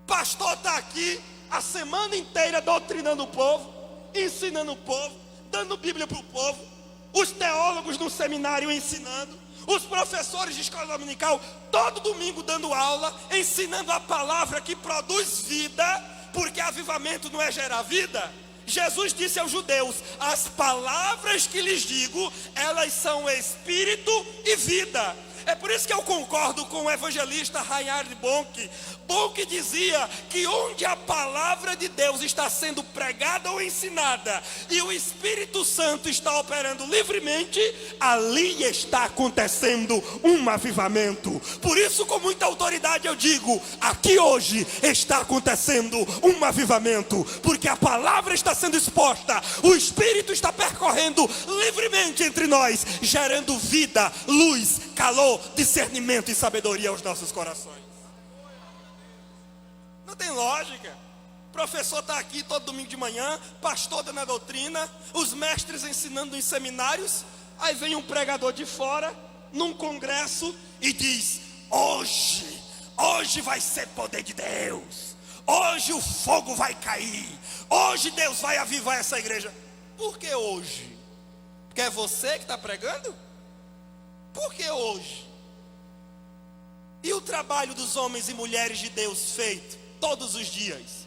Pastor está aqui a semana inteira doutrinando o povo, ensinando o povo, dando Bíblia para o povo. Os teólogos no seminário ensinando, os professores de escola dominical todo domingo dando aula, ensinando a palavra que produz vida, porque avivamento não é gerar vida. Jesus disse aos judeus: as palavras que lhes digo, elas são espírito e vida. É por isso que eu concordo com o evangelista Reinhard Bonk. Bonk dizia que onde a palavra de Deus está sendo pregada ou ensinada, e o Espírito Santo está operando livremente, ali está acontecendo um avivamento. Por isso, com muita autoridade eu digo, aqui hoje está acontecendo um avivamento, porque a palavra está sendo exposta, o Espírito está percorrendo livremente entre nós, gerando vida, luz, calor, discernimento e sabedoria aos nossos corações. Não tem lógica. O professor está aqui todo domingo de manhã, pastor dando a doutrina, os mestres ensinando em seminários, aí vem um pregador de fora, num congresso, e diz: hoje vai ser poder de Deus, hoje o fogo vai cair, hoje Deus vai avivar essa igreja. Por que hoje? Porque é você que está pregando? Por que hoje? E o trabalho dos homens e mulheres de Deus feito todos os dias?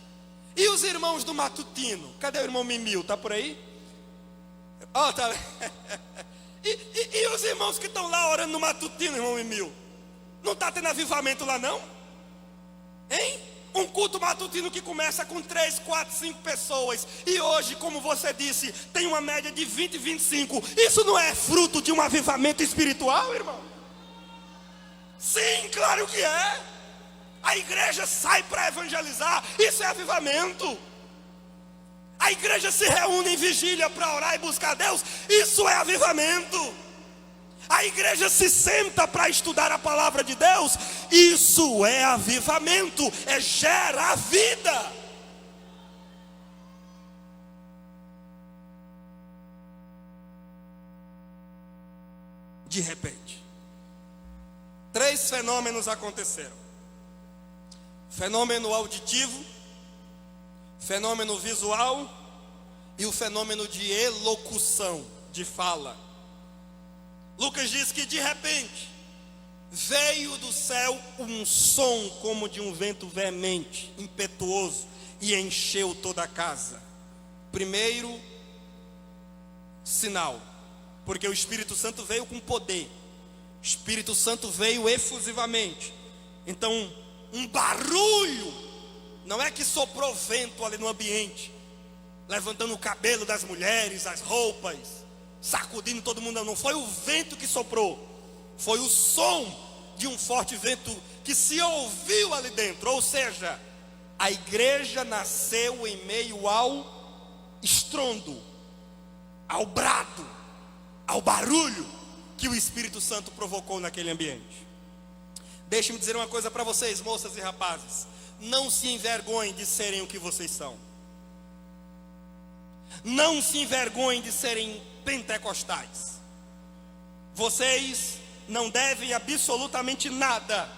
E os irmãos do matutino? Cadê o irmão Mimil? Está por aí? Oh, tá. E os irmãos que estão lá orando no matutino, irmão Mimil? Não está tendo avivamento lá não? Hein? Um culto matutino que começa com 3, 4, 5 pessoas, e hoje, como você disse, tem uma média de 20, 25. Isso não é fruto de um avivamento espiritual, irmão? Sim, claro que é. A igreja sai para evangelizar, isso é avivamento. A igreja se reúne em vigília para orar e buscar Deus, isso é avivamento. A igreja se senta para estudar a palavra de Deus, isso é avivamento, é gerar vida. De repente, 3 fenômenos aconteceram: fenômeno auditivo, fenômeno visual e o fenômeno de elocução, de fala. Lucas diz que de repente veio do céu um som como de um vento veemente, impetuoso, e encheu toda a casa. Primeiro sinal, porque o Espírito Santo veio com poder, o Espírito Santo veio efusivamente. Então um barulho, não é que soprou vento ali no ambiente, levantando o cabelo das mulheres, as roupas, sacudindo todo mundo, não foi o vento que soprou, foi o som de um forte vento que se ouviu ali dentro. Ou seja, a igreja nasceu em meio ao estrondo, ao brado, ao barulho que o Espírito Santo provocou naquele ambiente. Deixe-me dizer uma coisa para vocês, moças e rapazes: não se envergonhem de serem o que vocês são. Não se envergonhem de serem pentecostais. Vocês não devem absolutamente nada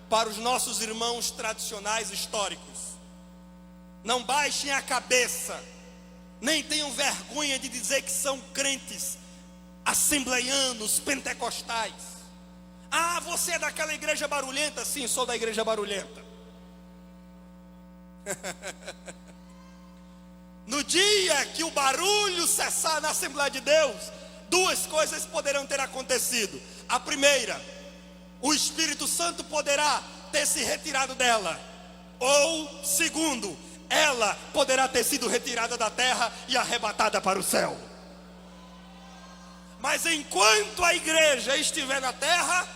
para os nossos irmãos tradicionais históricos. Não baixem a cabeça, nem tenham vergonha de dizer que são crentes assembleianos, pentecostais. Ah, você é daquela igreja barulhenta? Sim, sou da igreja barulhenta. No dia que o barulho cessar na Assembleia de Deus, duas coisas poderão ter acontecido. A primeira, o Espírito Santo poderá ter se retirado dela. Ou, segundo, ela poderá ter sido retirada da terra e arrebatada para o céu. Mas enquanto a igreja estiver na terra,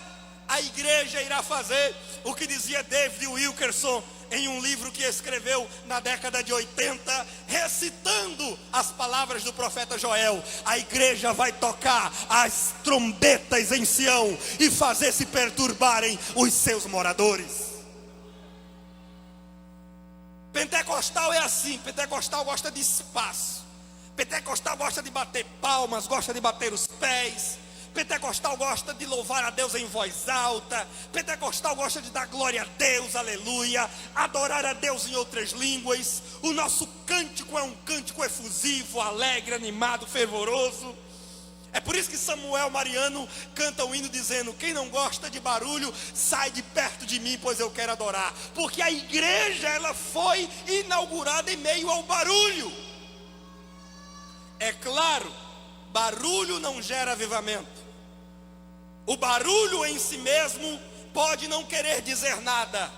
a igreja irá fazer o que dizia David Wilkerson em um livro que escreveu na década de 80, recitando as palavras do profeta Joel: a igreja vai tocar as trombetas em Sião e fazer se perturbarem os seus moradores. Pentecostal é assim, pentecostal gosta de espaço, pentecostal gosta de bater palmas, gosta de bater os pés, pentecostal gosta de louvar a Deus em voz alta, pentecostal gosta de dar glória a Deus, aleluia, adorar a Deus em outras línguas. O nosso cântico é um cântico efusivo, alegre, animado, fervoroso. É por isso que Samuel Mariano canta um hino dizendo: quem não gosta de barulho, sai de perto de mim, pois eu quero adorar. Porque a igreja, ela foi inaugurada em meio ao barulho. É claro, barulho não gera avivamento. O barulho em si mesmo pode não querer dizer nada,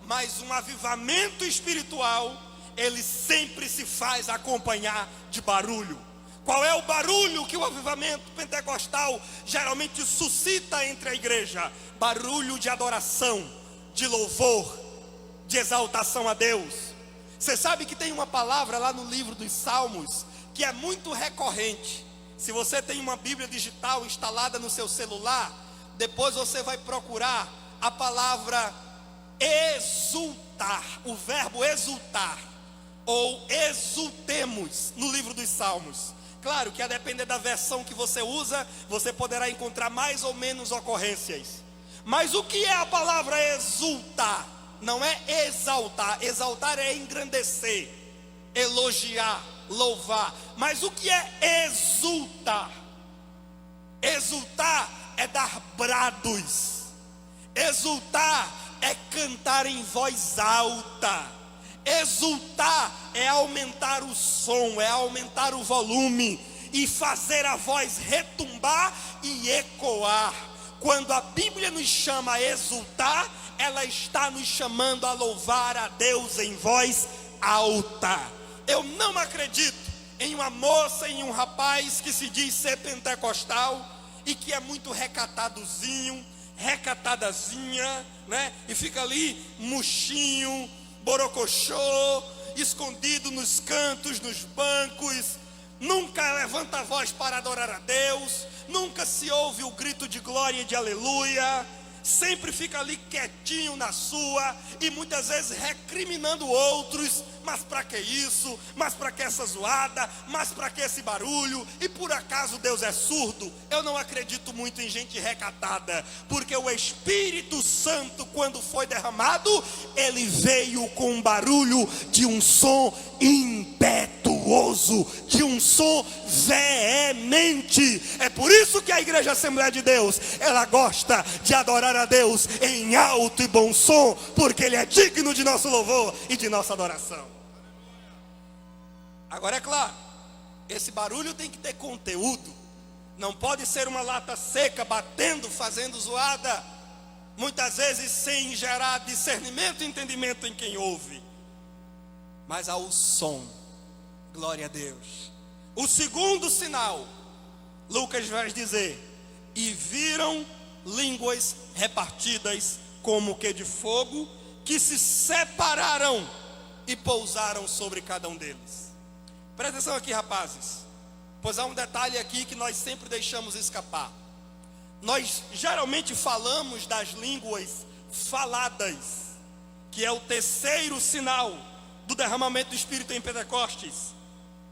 mas um avivamento espiritual, ele sempre se faz acompanhar de barulho. Qual é o barulho que o avivamento pentecostal geralmente suscita entre a igreja? Barulho de adoração, de louvor, de exaltação a Deus. Você sabe que tem uma palavra lá no livro dos Salmos que é muito recorrente. Se você tem uma Bíblia digital instalada no seu celular, depois você vai procurar a palavra exultar, o verbo exultar, ou exultemos no livro dos Salmos. Claro que a depender da versão que você usa, você poderá encontrar mais ou menos ocorrências. Mas o que é a palavra exultar? Não é exaltar, exaltar é engrandecer, elogiar, louvar. Mas o que é exultar? Exultar é dar brados, exultar é cantar em voz alta, exultar é aumentar o som, é aumentar o volume e fazer a voz retumbar e ecoar. Quando a Bíblia nos chama a exultar, ela está nos chamando a louvar a Deus em voz alta. Eu não acredito em uma moça, em um rapaz que se diz ser pentecostal e que é muito recatadozinho, recatadazinha, né? E fica ali murchinho, borocochô, escondido nos cantos, nos bancos, nunca levanta a voz para adorar a Deus, nunca se ouve o grito de glória e de aleluia, sempre fica ali quietinho na sua e muitas vezes recriminando outros. Mas para que isso? Mas para que essa zoada? Mas para que esse barulho? E por acaso Deus é surdo? Eu não acredito muito em gente recatada, porque o Espírito Santo, quando foi derramado, ele veio com um barulho de um som impetuoso. impetuoso, de um som veemente. É por isso que a Igreja Assembleia de Deus, ela gosta de adorar a Deus em alto e bom som, porque Ele é digno de nosso louvor e de nossa adoração. Agora é claro, esse barulho tem que ter conteúdo. Não pode ser uma lata seca batendo, fazendo zoada, muitas vezes sem gerar discernimento e entendimento em quem ouve. Mas há o som, glória a Deus. O segundo sinal, Lucas vai dizer: e viram línguas repartidas como que de fogo, que se separaram e pousaram sobre cada um deles. Presta atenção aqui, rapazes, pois há um detalhe aqui que nós sempre deixamos escapar. Nós geralmente falamos das línguas faladas, que é o terceiro sinal do derramamento do Espírito em Pentecostes.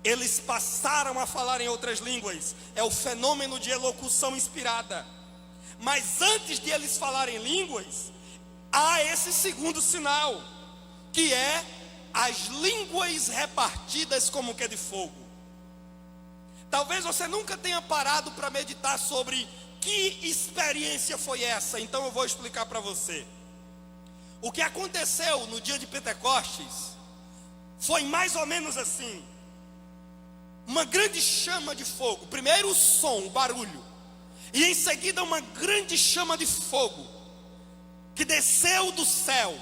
Eles passaram a falar em outras línguas, é o fenômeno de elocução inspirada. Mas antes de eles falarem línguas, há esse segundo sinal, que é as línguas repartidas como que de fogo. Talvez você nunca tenha parado para meditar sobre que experiência foi essa. Então eu vou explicar para você. O que aconteceu no dia de Pentecostes foi mais ou menos assim: uma grande chama de fogo. Primeiro o som, o barulho, e em seguida uma grande chama de fogo que desceu do céu,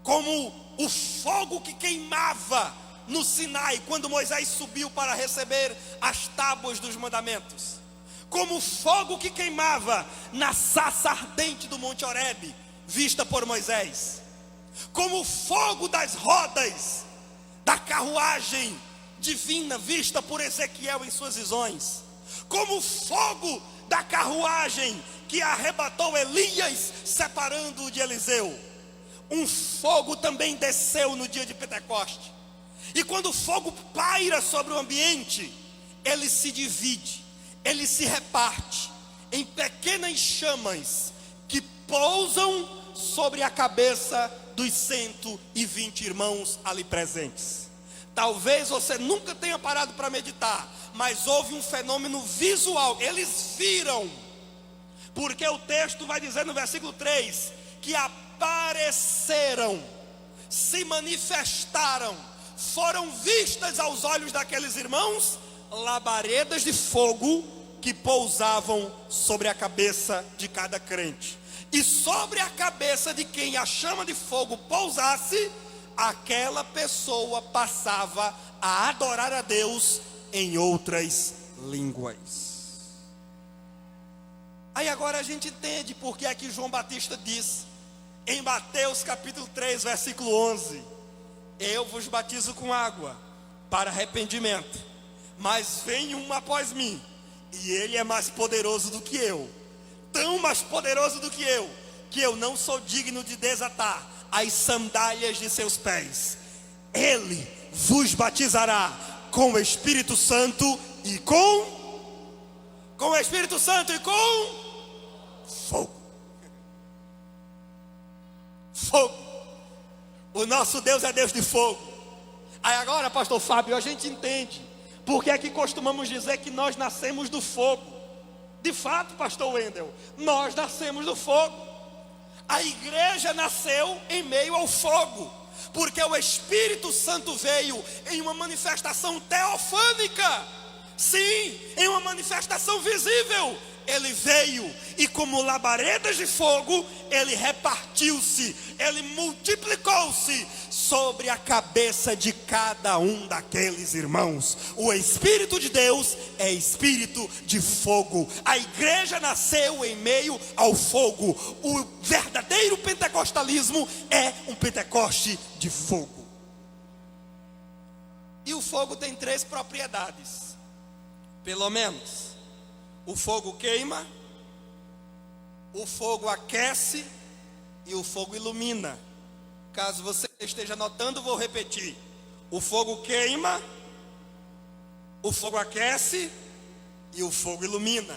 como o fogo que queimava no Sinai, quando Moisés subiu para receber as tábuas dos mandamentos, como o fogo que queimava na sarça ardente do Monte Horebe, vista por Moisés, como o fogo das rodas da carruagem divina, vista por Ezequiel em suas visões, como o fogo da carruagem que arrebatou Elias, separando-o de Eliseu. Um fogo também desceu no dia de Pentecostes. E quando o fogo paira sobre o ambiente, ele se divide, ele se reparte em pequenas chamas que pousam sobre a cabeça dos 120 irmãos ali presentes. Talvez você nunca tenha parado para meditar, mas houve um fenômeno visual. Eles viram, porque o texto vai dizer no versículo 3 que apareceram, se manifestaram, foram vistas aos olhos daqueles irmãos labaredas de fogo que pousavam sobre a cabeça de cada crente. E sobre a cabeça de quem a chama de fogo pousasse, aquela pessoa passava a adorar a Deus em outras línguas. Aí agora a gente entende porque é que João Batista diz em Mateus capítulo 3, versículo 11: eu vos batizo com água para arrependimento, mas vem um após mim, e ele é mais poderoso do que eu, tão mais poderoso do que eu não sou digno de desatar as sandálias de seus pés. Ele vos batizará com o Espírito Santo e com o Espírito Santo e com fogo. Fogo. O nosso Deus é Deus de fogo. Aí agora, pastor Fábio, a gente entende porque é que costumamos dizer que nós nascemos do fogo. De fato, pastor Wendel, nós nascemos do fogo. A igreja nasceu em meio ao fogo, porque o Espírito Santo veio em uma manifestação teofânica. Sim, em uma manifestação visível. Ele veio e como labaredas de fogo, ele repartiu-se, ele multiplicou-se sobre a cabeça de cada um daqueles irmãos. O Espírito de Deus é espírito de fogo. A igreja nasceu em meio ao fogo. O verdadeiro pentecostalismo é um Pentecoste de fogo. E o fogo tem 3 propriedades, pelo menos. O fogo queima, o fogo aquece e o fogo ilumina. Caso você esteja notando, vou repetir: o fogo queima, o fogo aquece e o fogo ilumina.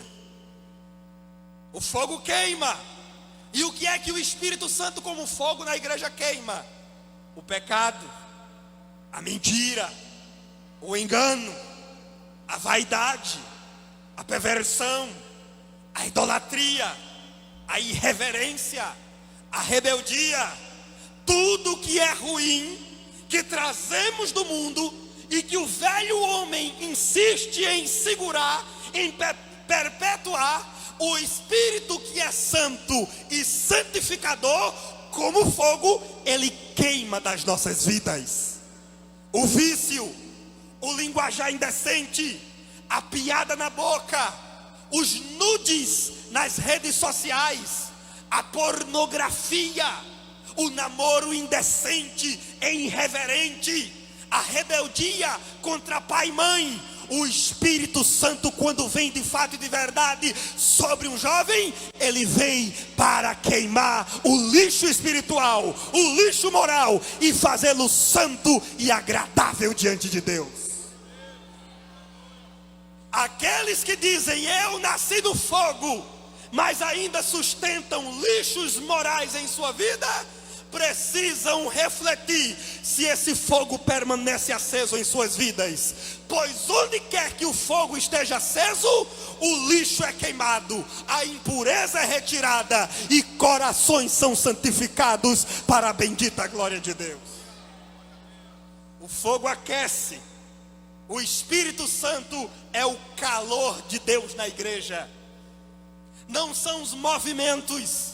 O fogo queima. E o que é que o Espírito Santo como fogo na igreja queima? O pecado, a mentira, o engano, a vaidade, a perversão, a idolatria, a irreverência, a rebeldia, tudo que é ruim, que trazemos do mundo e que o velho homem insiste em segurar, em perpetuar. O Espírito que é santo e santificador, como fogo, ele queima das nossas vidas. O vício, o linguajar indecente, a piada na boca, os nudes nas redes sociais, a pornografia, o namoro indecente e irreverente, a rebeldia contra pai e mãe. O Espírito Santo, quando vem de fato e de verdade sobre um jovem, ele vem para queimar o lixo espiritual, o lixo moral, e fazê-lo santo e agradável diante de Deus. Aqueles que dizem eu nasci do fogo, mas ainda sustentam lixos morais em sua vida, precisam refletir se esse fogo permanece aceso em suas vidas. Pois onde quer que o fogo esteja aceso, o lixo é queimado, a impureza é retirada e corações são santificados para a bendita glória de Deus. O fogo aquece. O Espírito Santo é o calor de Deus na igreja. Não são os movimentos,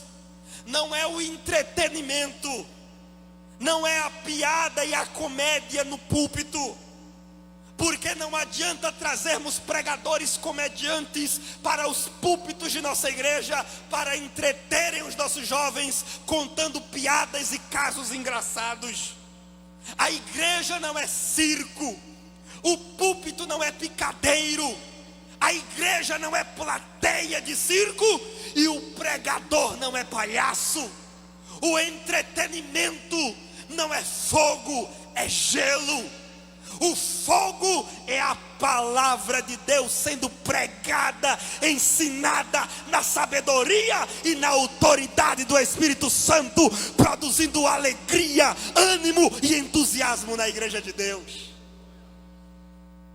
não é o entretenimento, não é a piada e a comédia no púlpito, porque não adianta trazermos pregadores comediantes para os púlpitos de nossa igreja, para entreterem os nossos jovens, contando piadas e casos engraçados. A igreja não é circo, o púlpito não é picadeiro, a igreja não é plateia de circo e o pregador não é palhaço. O entretenimento não é fogo, é gelo. O fogo é a palavra de Deus sendo pregada, ensinada na sabedoria e na autoridade do Espírito Santo, produzindo alegria, ânimo e entusiasmo na igreja de Deus.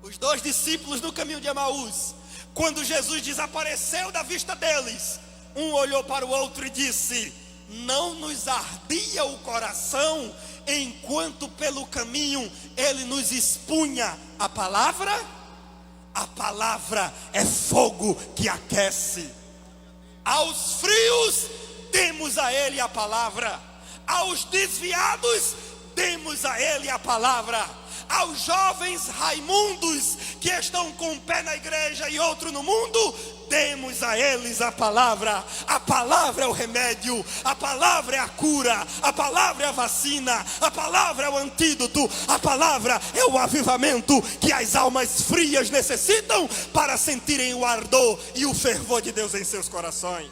Os dois discípulos no caminho de Emaús, quando Jesus desapareceu da vista deles, um olhou para o outro e disse: não nos ardia o coração enquanto pelo caminho ele nos expunha a palavra? A palavra é fogo que aquece. Aos frios demos a ele a palavra, aos desviados demos a ele a palavra, aos jovens raimundos que estão com um pé na igreja e outro no mundo, demos a eles a palavra. A palavra é o remédio, a palavra é a cura, a palavra é a vacina, a palavra é o antídoto, a palavra é o avivamento que as almas frias necessitam para sentirem o ardor e o fervor de Deus em seus corações.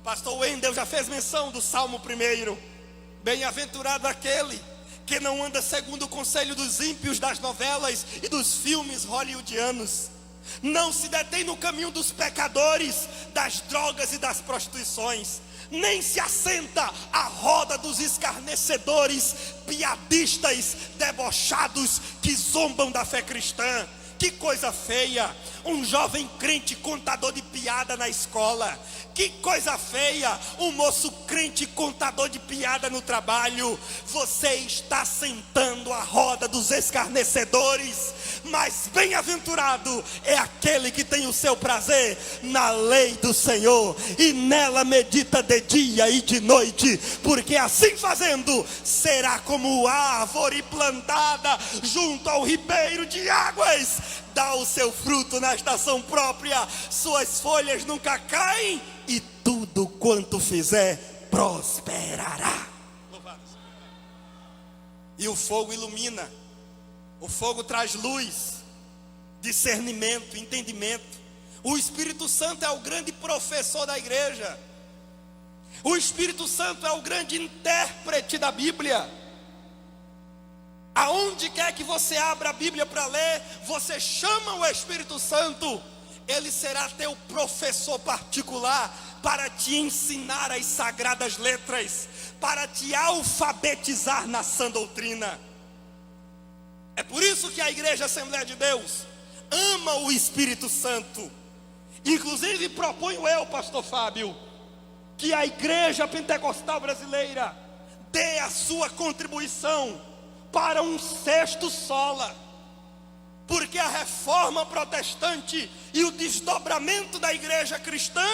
Pastor Wendel já fez menção do Salmo 1. Bem-aventurado aquele que não anda segundo o conselho dos ímpios, das novelas e dos filmes hollywoodianos, não se detém no caminho dos pecadores, das drogas e das prostituições, nem se assenta à roda dos escarnecedores, piadistas, debochados que zombam da fé cristã. Que coisa feia, um jovem crente contador de piada na escola. Que coisa feia, um moço crente contador de piada no trabalho. Você está sentando à roda dos escarnecedores. Mas bem-aventurado é aquele que tem o seu prazer na lei do Senhor e nela medita de dia e de noite, porque assim fazendo será como árvore plantada junto ao ribeiro de águas, dá o seu fruto na estação própria, suas folhas nunca caem e tudo quanto fizer prosperará. E o fogo ilumina, o fogo traz luz, discernimento, entendimento. O Espírito Santo é o grande professor da igreja. O Espírito Santo é o grande intérprete da Bíblia. Aonde quer que você abra a Bíblia para ler, você chama o Espírito Santo, ele será teu professor particular para te ensinar as sagradas letras, para te alfabetizar na sã doutrina. É por isso que a Igreja Assembleia de Deus ama o Espírito Santo. Inclusive proponho eu, pastor Fábio, que a Igreja Pentecostal Brasileira dê a sua contribuição para um sexto sola, porque a reforma protestante e o desdobramento da igreja cristã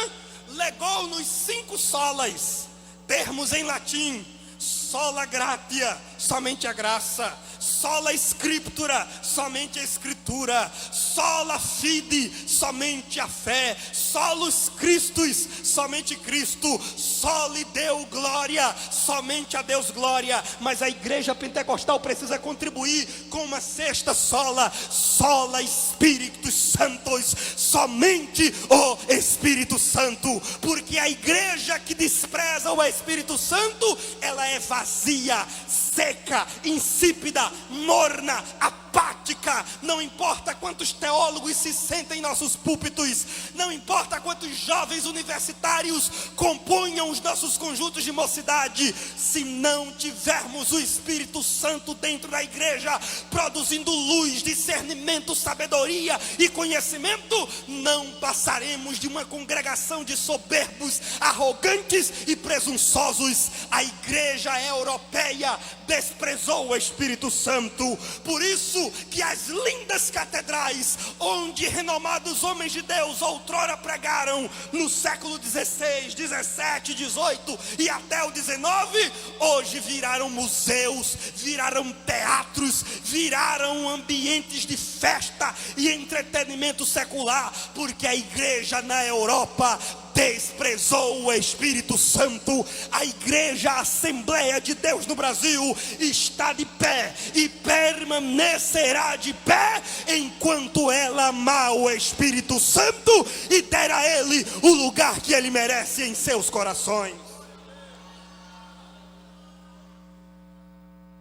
legou-nos 5 solas, termos em latim: sola gratia, somente a graça; sola scriptura, somente a escritura; sola fide, somente a fé; solus Christus, somente Cristo; soli Deo glória, somente a Deus glória. Mas a igreja pentecostal precisa contribuir com uma sexta sola: sola Spiritus Santos, somente o Espírito Santo. Porque a igreja que despreza o Espírito Santo, ela é vazia, seca, insípida, morna, apática. Não importa quantos teólogos se sentem em nossos púlpitos, não importa quantos jovens universitários componham os nossos conjuntos de mocidade, se não tivermos o Espírito Santo dentro da igreja, produzindo luz, discernimento, sabedoria e conhecimento, não passaremos de uma congregação de soberbos, arrogantes e presunçosos. A igreja europeia desprezou o Espírito Santo. Por isso que as lindas catedrais onde renomados homens de Deus outrora pregaram no século 16, 17, 18 e até o 19, hoje viraram museus, viraram teatros, viraram ambientes de festa e entretenimento secular, porque a igreja na Europa desprezou o Espírito Santo. A igreja Assembleia de Deus no Brasil está de pé e permanecerá de pé enquanto ela amar o Espírito Santo e der a ele o lugar que ele merece em seus corações.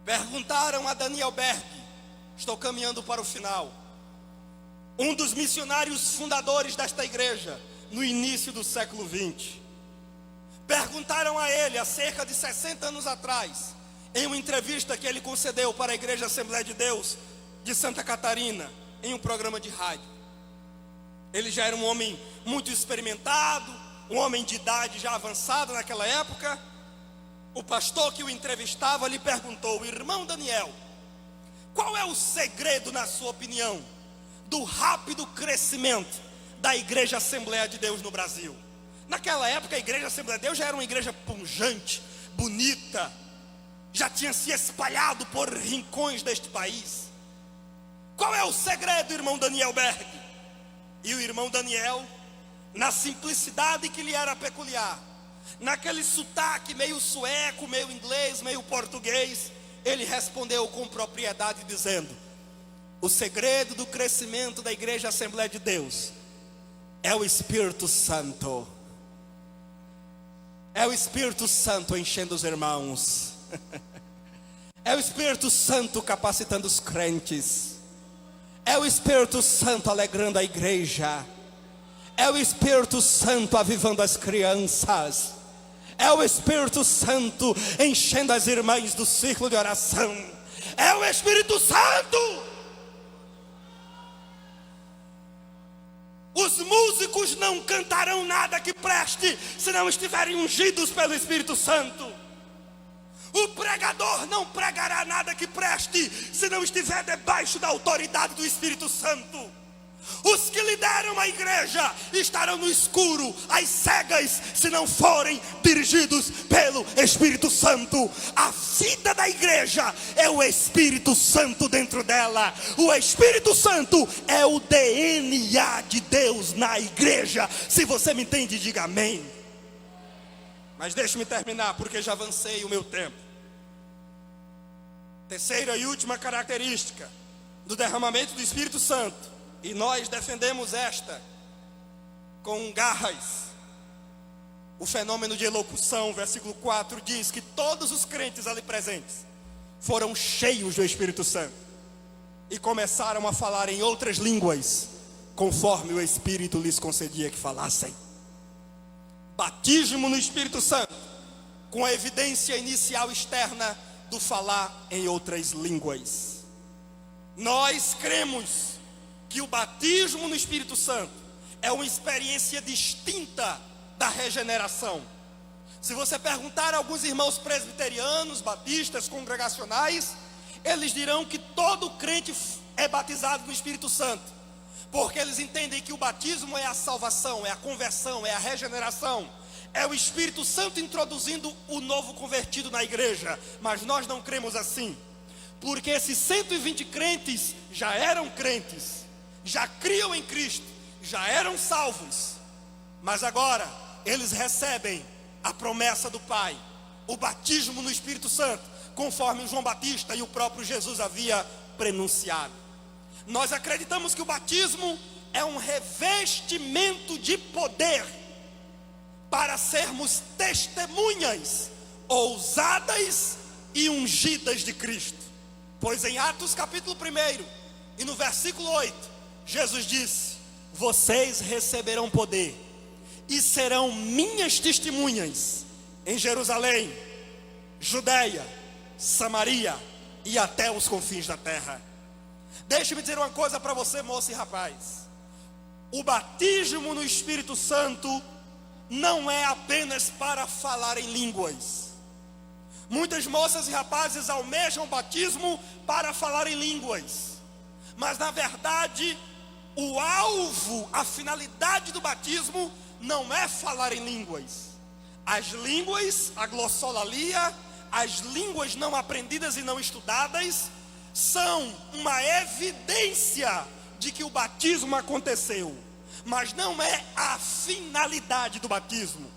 Perguntaram a Daniel Berg, estou caminhando para o final, um dos missionários fundadores desta igreja no início do século 20. Perguntaram a ele, há cerca de 60 anos atrás, em uma entrevista que ele concedeu para a Igreja Assembleia de Deus de Santa Catarina, em um programa de rádio. Ele já era um homem muito experimentado, um homem de idade já avançada naquela época. O pastor que o entrevistava lhe perguntou: irmão Daniel, qual é o segredo, na sua opinião, do rápido crescimento da Igreja Assembleia de Deus no Brasil? Naquela época a Igreja Assembleia de Deus já era uma igreja pujante, bonita, já tinha se espalhado por rincões deste país. Qual é o segredo, irmão Daniel Berg? E o irmão Daniel, na simplicidade que lhe era peculiar, naquele sotaque meio sueco, meio inglês, meio português, ele respondeu com propriedade dizendo: o segredo do crescimento da Igreja Assembleia de Deus é o Espírito Santo. É o Espírito Santo enchendo os irmãos. É o Espírito Santo capacitando os crentes. É o Espírito Santo alegrando a igreja. É o Espírito Santo avivando as crianças. É o Espírito Santo enchendo as irmãs do círculo de oração. É o Espírito Santo. Os músicos não cantarão nada que preste se não estiverem ungidos pelo Espírito Santo. O pregador não pregará nada que preste se não estiver debaixo da autoridade do Espírito Santo. Os que lideram a igreja estarão no escuro, às cegas, se não forem dirigidos pelo Espírito Santo. A vida da igreja é o Espírito Santo dentro dela. O Espírito Santo é o DNA de Deus na igreja. Se você me entende, diga amém. Mas deixe-me terminar, porque já avancei o meu tempo. Terceira e última característica do derramamento do Espírito Santo, e nós defendemos esta com garras. O fenômeno de elocução, versículo 4 diz que todos os crentes ali presentes foram cheios do Espírito Santo e começaram a falar em outras línguas, conforme o Espírito lhes concedia que falassem. Batismo no Espírito Santo, com a evidência inicial externa do falar em outras línguas. Nós cremos que o batismo no Espírito Santo é uma experiência distinta da regeneração. Se você perguntar a alguns irmãos presbiterianos, batistas, congregacionais, eles dirão que todo crente é batizado no Espírito Santo, porque eles entendem que o batismo é a salvação, é a conversão, é a regeneração, é o Espírito Santo introduzindo o novo convertido na igreja. Mas nós não cremos assim, porque esses 120 crentes já eram crentes, já criam em Cristo, já eram salvos, mas agora eles recebem a promessa do Pai, o batismo no Espírito Santo, conforme João Batista e o próprio Jesus havia prenunciado. Nós acreditamos que o batismo é um revestimento de poder para sermos testemunhas ousadas e ungidas de Cristo. Pois em Atos capítulo 1 e no versículo 8, Jesus disse: vocês receberão poder e serão minhas testemunhas em Jerusalém, Judeia, Samaria e até os confins da terra. Deixe-me dizer uma coisa para você, moça e rapaz: o batismo no Espírito Santo não é apenas para falar em línguas. Muitas moças e rapazes almejam o batismo para falar em línguas, mas na verdade o alvo, a finalidade do batismo não é falar em línguas. As línguas, a glossolalia, as línguas não aprendidas e não estudadas, são uma evidência de que o batismo aconteceu, mas não é a finalidade do batismo.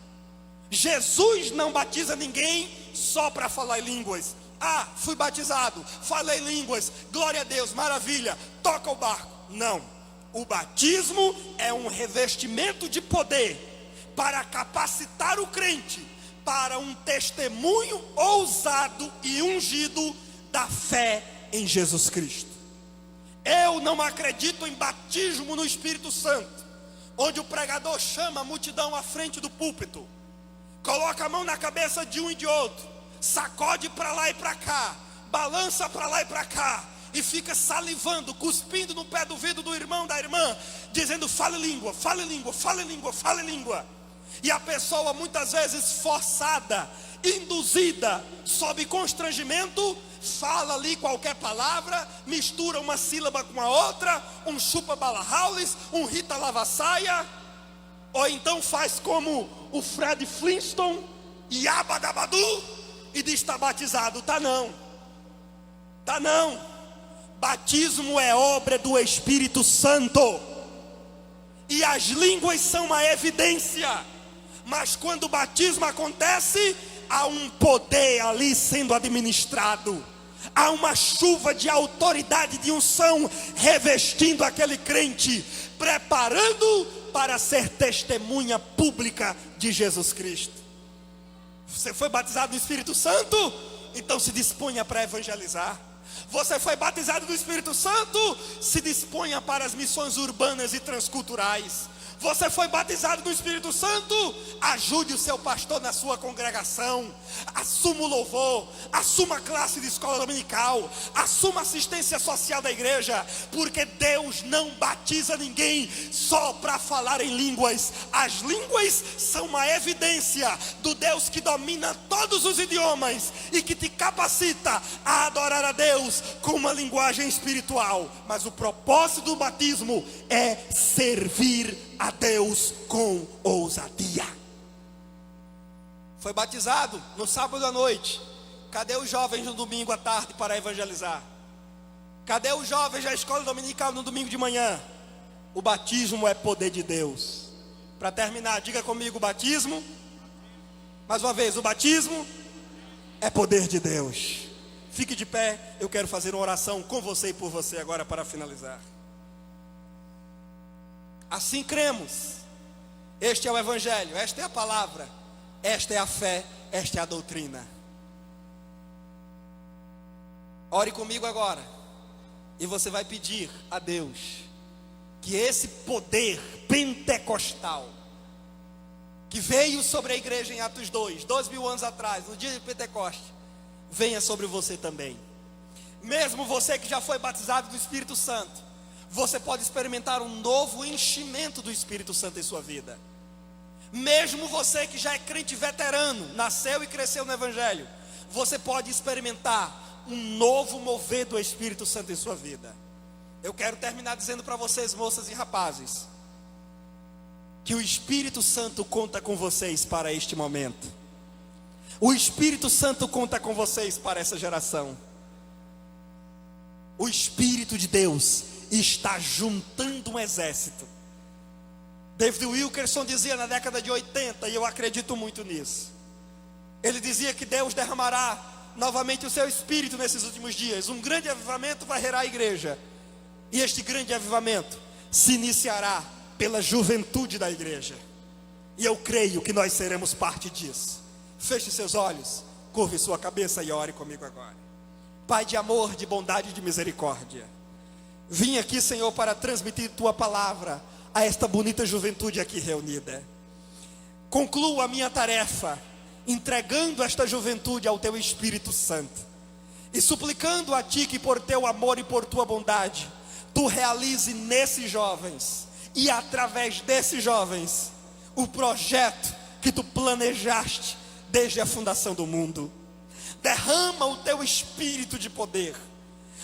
Jesus não batiza ninguém só para falar em línguas. Ah, fui batizado, falei línguas, glória a Deus, maravilha, toca o barco. Não, o batismo é um revestimento de poder para capacitar o crente para um testemunho ousado e ungido da fé em Jesus Cristo. Eu não acredito em batismo no Espírito Santo, onde o pregador chama a multidão à frente do púlpito, coloca a mão na cabeça de um e de outro, sacode para lá e para cá, balança para lá e para cá, e fica salivando, cuspindo no pé do vidro do irmão, da irmã, dizendo: fale língua, fale língua, fale língua, fale língua. E a pessoa muitas vezes forçada, induzida, sob constrangimento, fala ali qualquer palavra, mistura uma sílaba com a outra, um chupa bala Raulis, um Rita lava-saia, ou então faz como o Fred Flintstone, Yabadabadu, e diz: está batizado. Tá não, tá não. Batismo é obra do Espírito Santo, e as línguas são uma evidência. Mas quando o batismo acontece, há um poder ali sendo administrado, há uma chuva de autoridade, de unção, revestindo aquele crente, preparando para ser testemunha pública de Jesus Cristo. Você foi batizado no Espírito Santo? Então se disponha para evangelizar. Você foi batizado no Espírito Santo? Se disponha para as missões urbanas e transculturais. Você foi batizado no Espírito Santo? Ajude o seu pastor na sua congregação, assuma o louvor, assuma a classe de escola dominical, assuma a assistência social da igreja, porque Deus não batiza ninguém só para falar em línguas. As línguas são uma evidência do Deus que domina todos os idiomas e que te capacita a adorar a Deus com uma linguagem espiritual. Mas o propósito do batismo é servir a Deus com ousadia. Foi batizado no sábado à noite. Cadê os jovens no domingo à tarde para evangelizar? Cadê os jovens da escola dominical no domingo de manhã? O batismo é poder de Deus. Para terminar, diga comigo: batismo. Mais uma vez, o batismo é poder de Deus. Fique de pé, eu quero fazer uma oração com você e por você agora para finalizar. Assim cremos. Este é o Evangelho, esta é a palavra, esta é a fé, esta é a doutrina. Ore comigo agora, e você vai pedir a Deus que esse poder pentecostal que veio sobre a igreja em Atos 2, 2000 anos atrás, no dia de Pentecostes, venha sobre você também. Mesmo você que já foi batizado do Espírito Santo, você pode experimentar um novo enchimento do Espírito Santo em sua vida. Mesmo você que já é crente veterano, nasceu e cresceu no Evangelho, você pode experimentar um novo mover do Espírito Santo em sua vida. Eu quero terminar dizendo para vocês, moças e rapazes, que o Espírito Santo conta com vocês para este momento. O Espírito Santo conta com vocês para essa geração. O Espírito de Deus está juntando um exército. David Wilkerson dizia na década de 80, e eu acredito muito nisso. Ele dizia que Deus derramará novamente o seu Espírito nesses últimos dias. Um grande avivamento vai reinar a igreja. E este grande avivamento se iniciará pela juventude da igreja. E eu creio que nós seremos parte disso. Feche seus olhos, curve sua cabeça e ore comigo agora. Pai de amor, de bondade e de misericórdia, vim aqui, Senhor, para transmitir tua palavra a esta bonita juventude aqui reunida. Concluo a minha tarefa entregando esta juventude ao teu Espírito Santo e suplicando a ti que por teu amor e por tua bondade tu realize nesses jovens e através desses jovens o projeto que tu planejaste desde a fundação do mundo. Derrama o teu espírito de poder,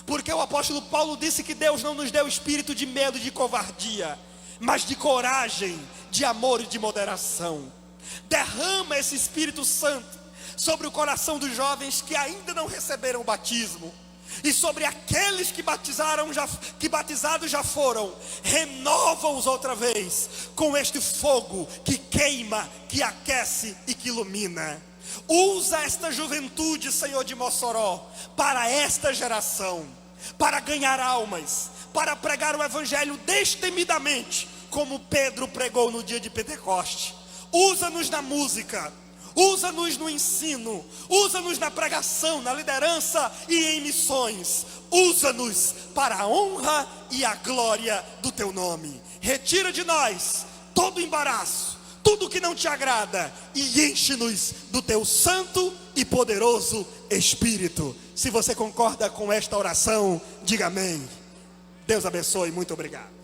porque o apóstolo Paulo disse que Deus não nos deu espírito de medo e de covardia, mas de coragem, de amor e de moderação. Derrama esse Espírito Santo sobre o coração dos jovens que ainda não receberam o batismo, e sobre aqueles que batizados já foram. Renova-os outra vez com este fogo que queima, que aquece e que ilumina. Usa esta juventude, Senhor, de Mossoró, para esta geração, para ganhar almas, para pregar o Evangelho destemidamente, como Pedro pregou no dia de Pentecoste. Usa-nos na música, usa-nos no ensino, usa-nos na pregação, na liderança e em missões. Usa-nos para a honra e a glória do teu nome. Retira de nós todo embaraço, tudo que não te agrada, e enche-nos do teu santo e poderoso Espírito. Se você concorda com esta oração, diga amém. Deus abençoe, muito obrigado.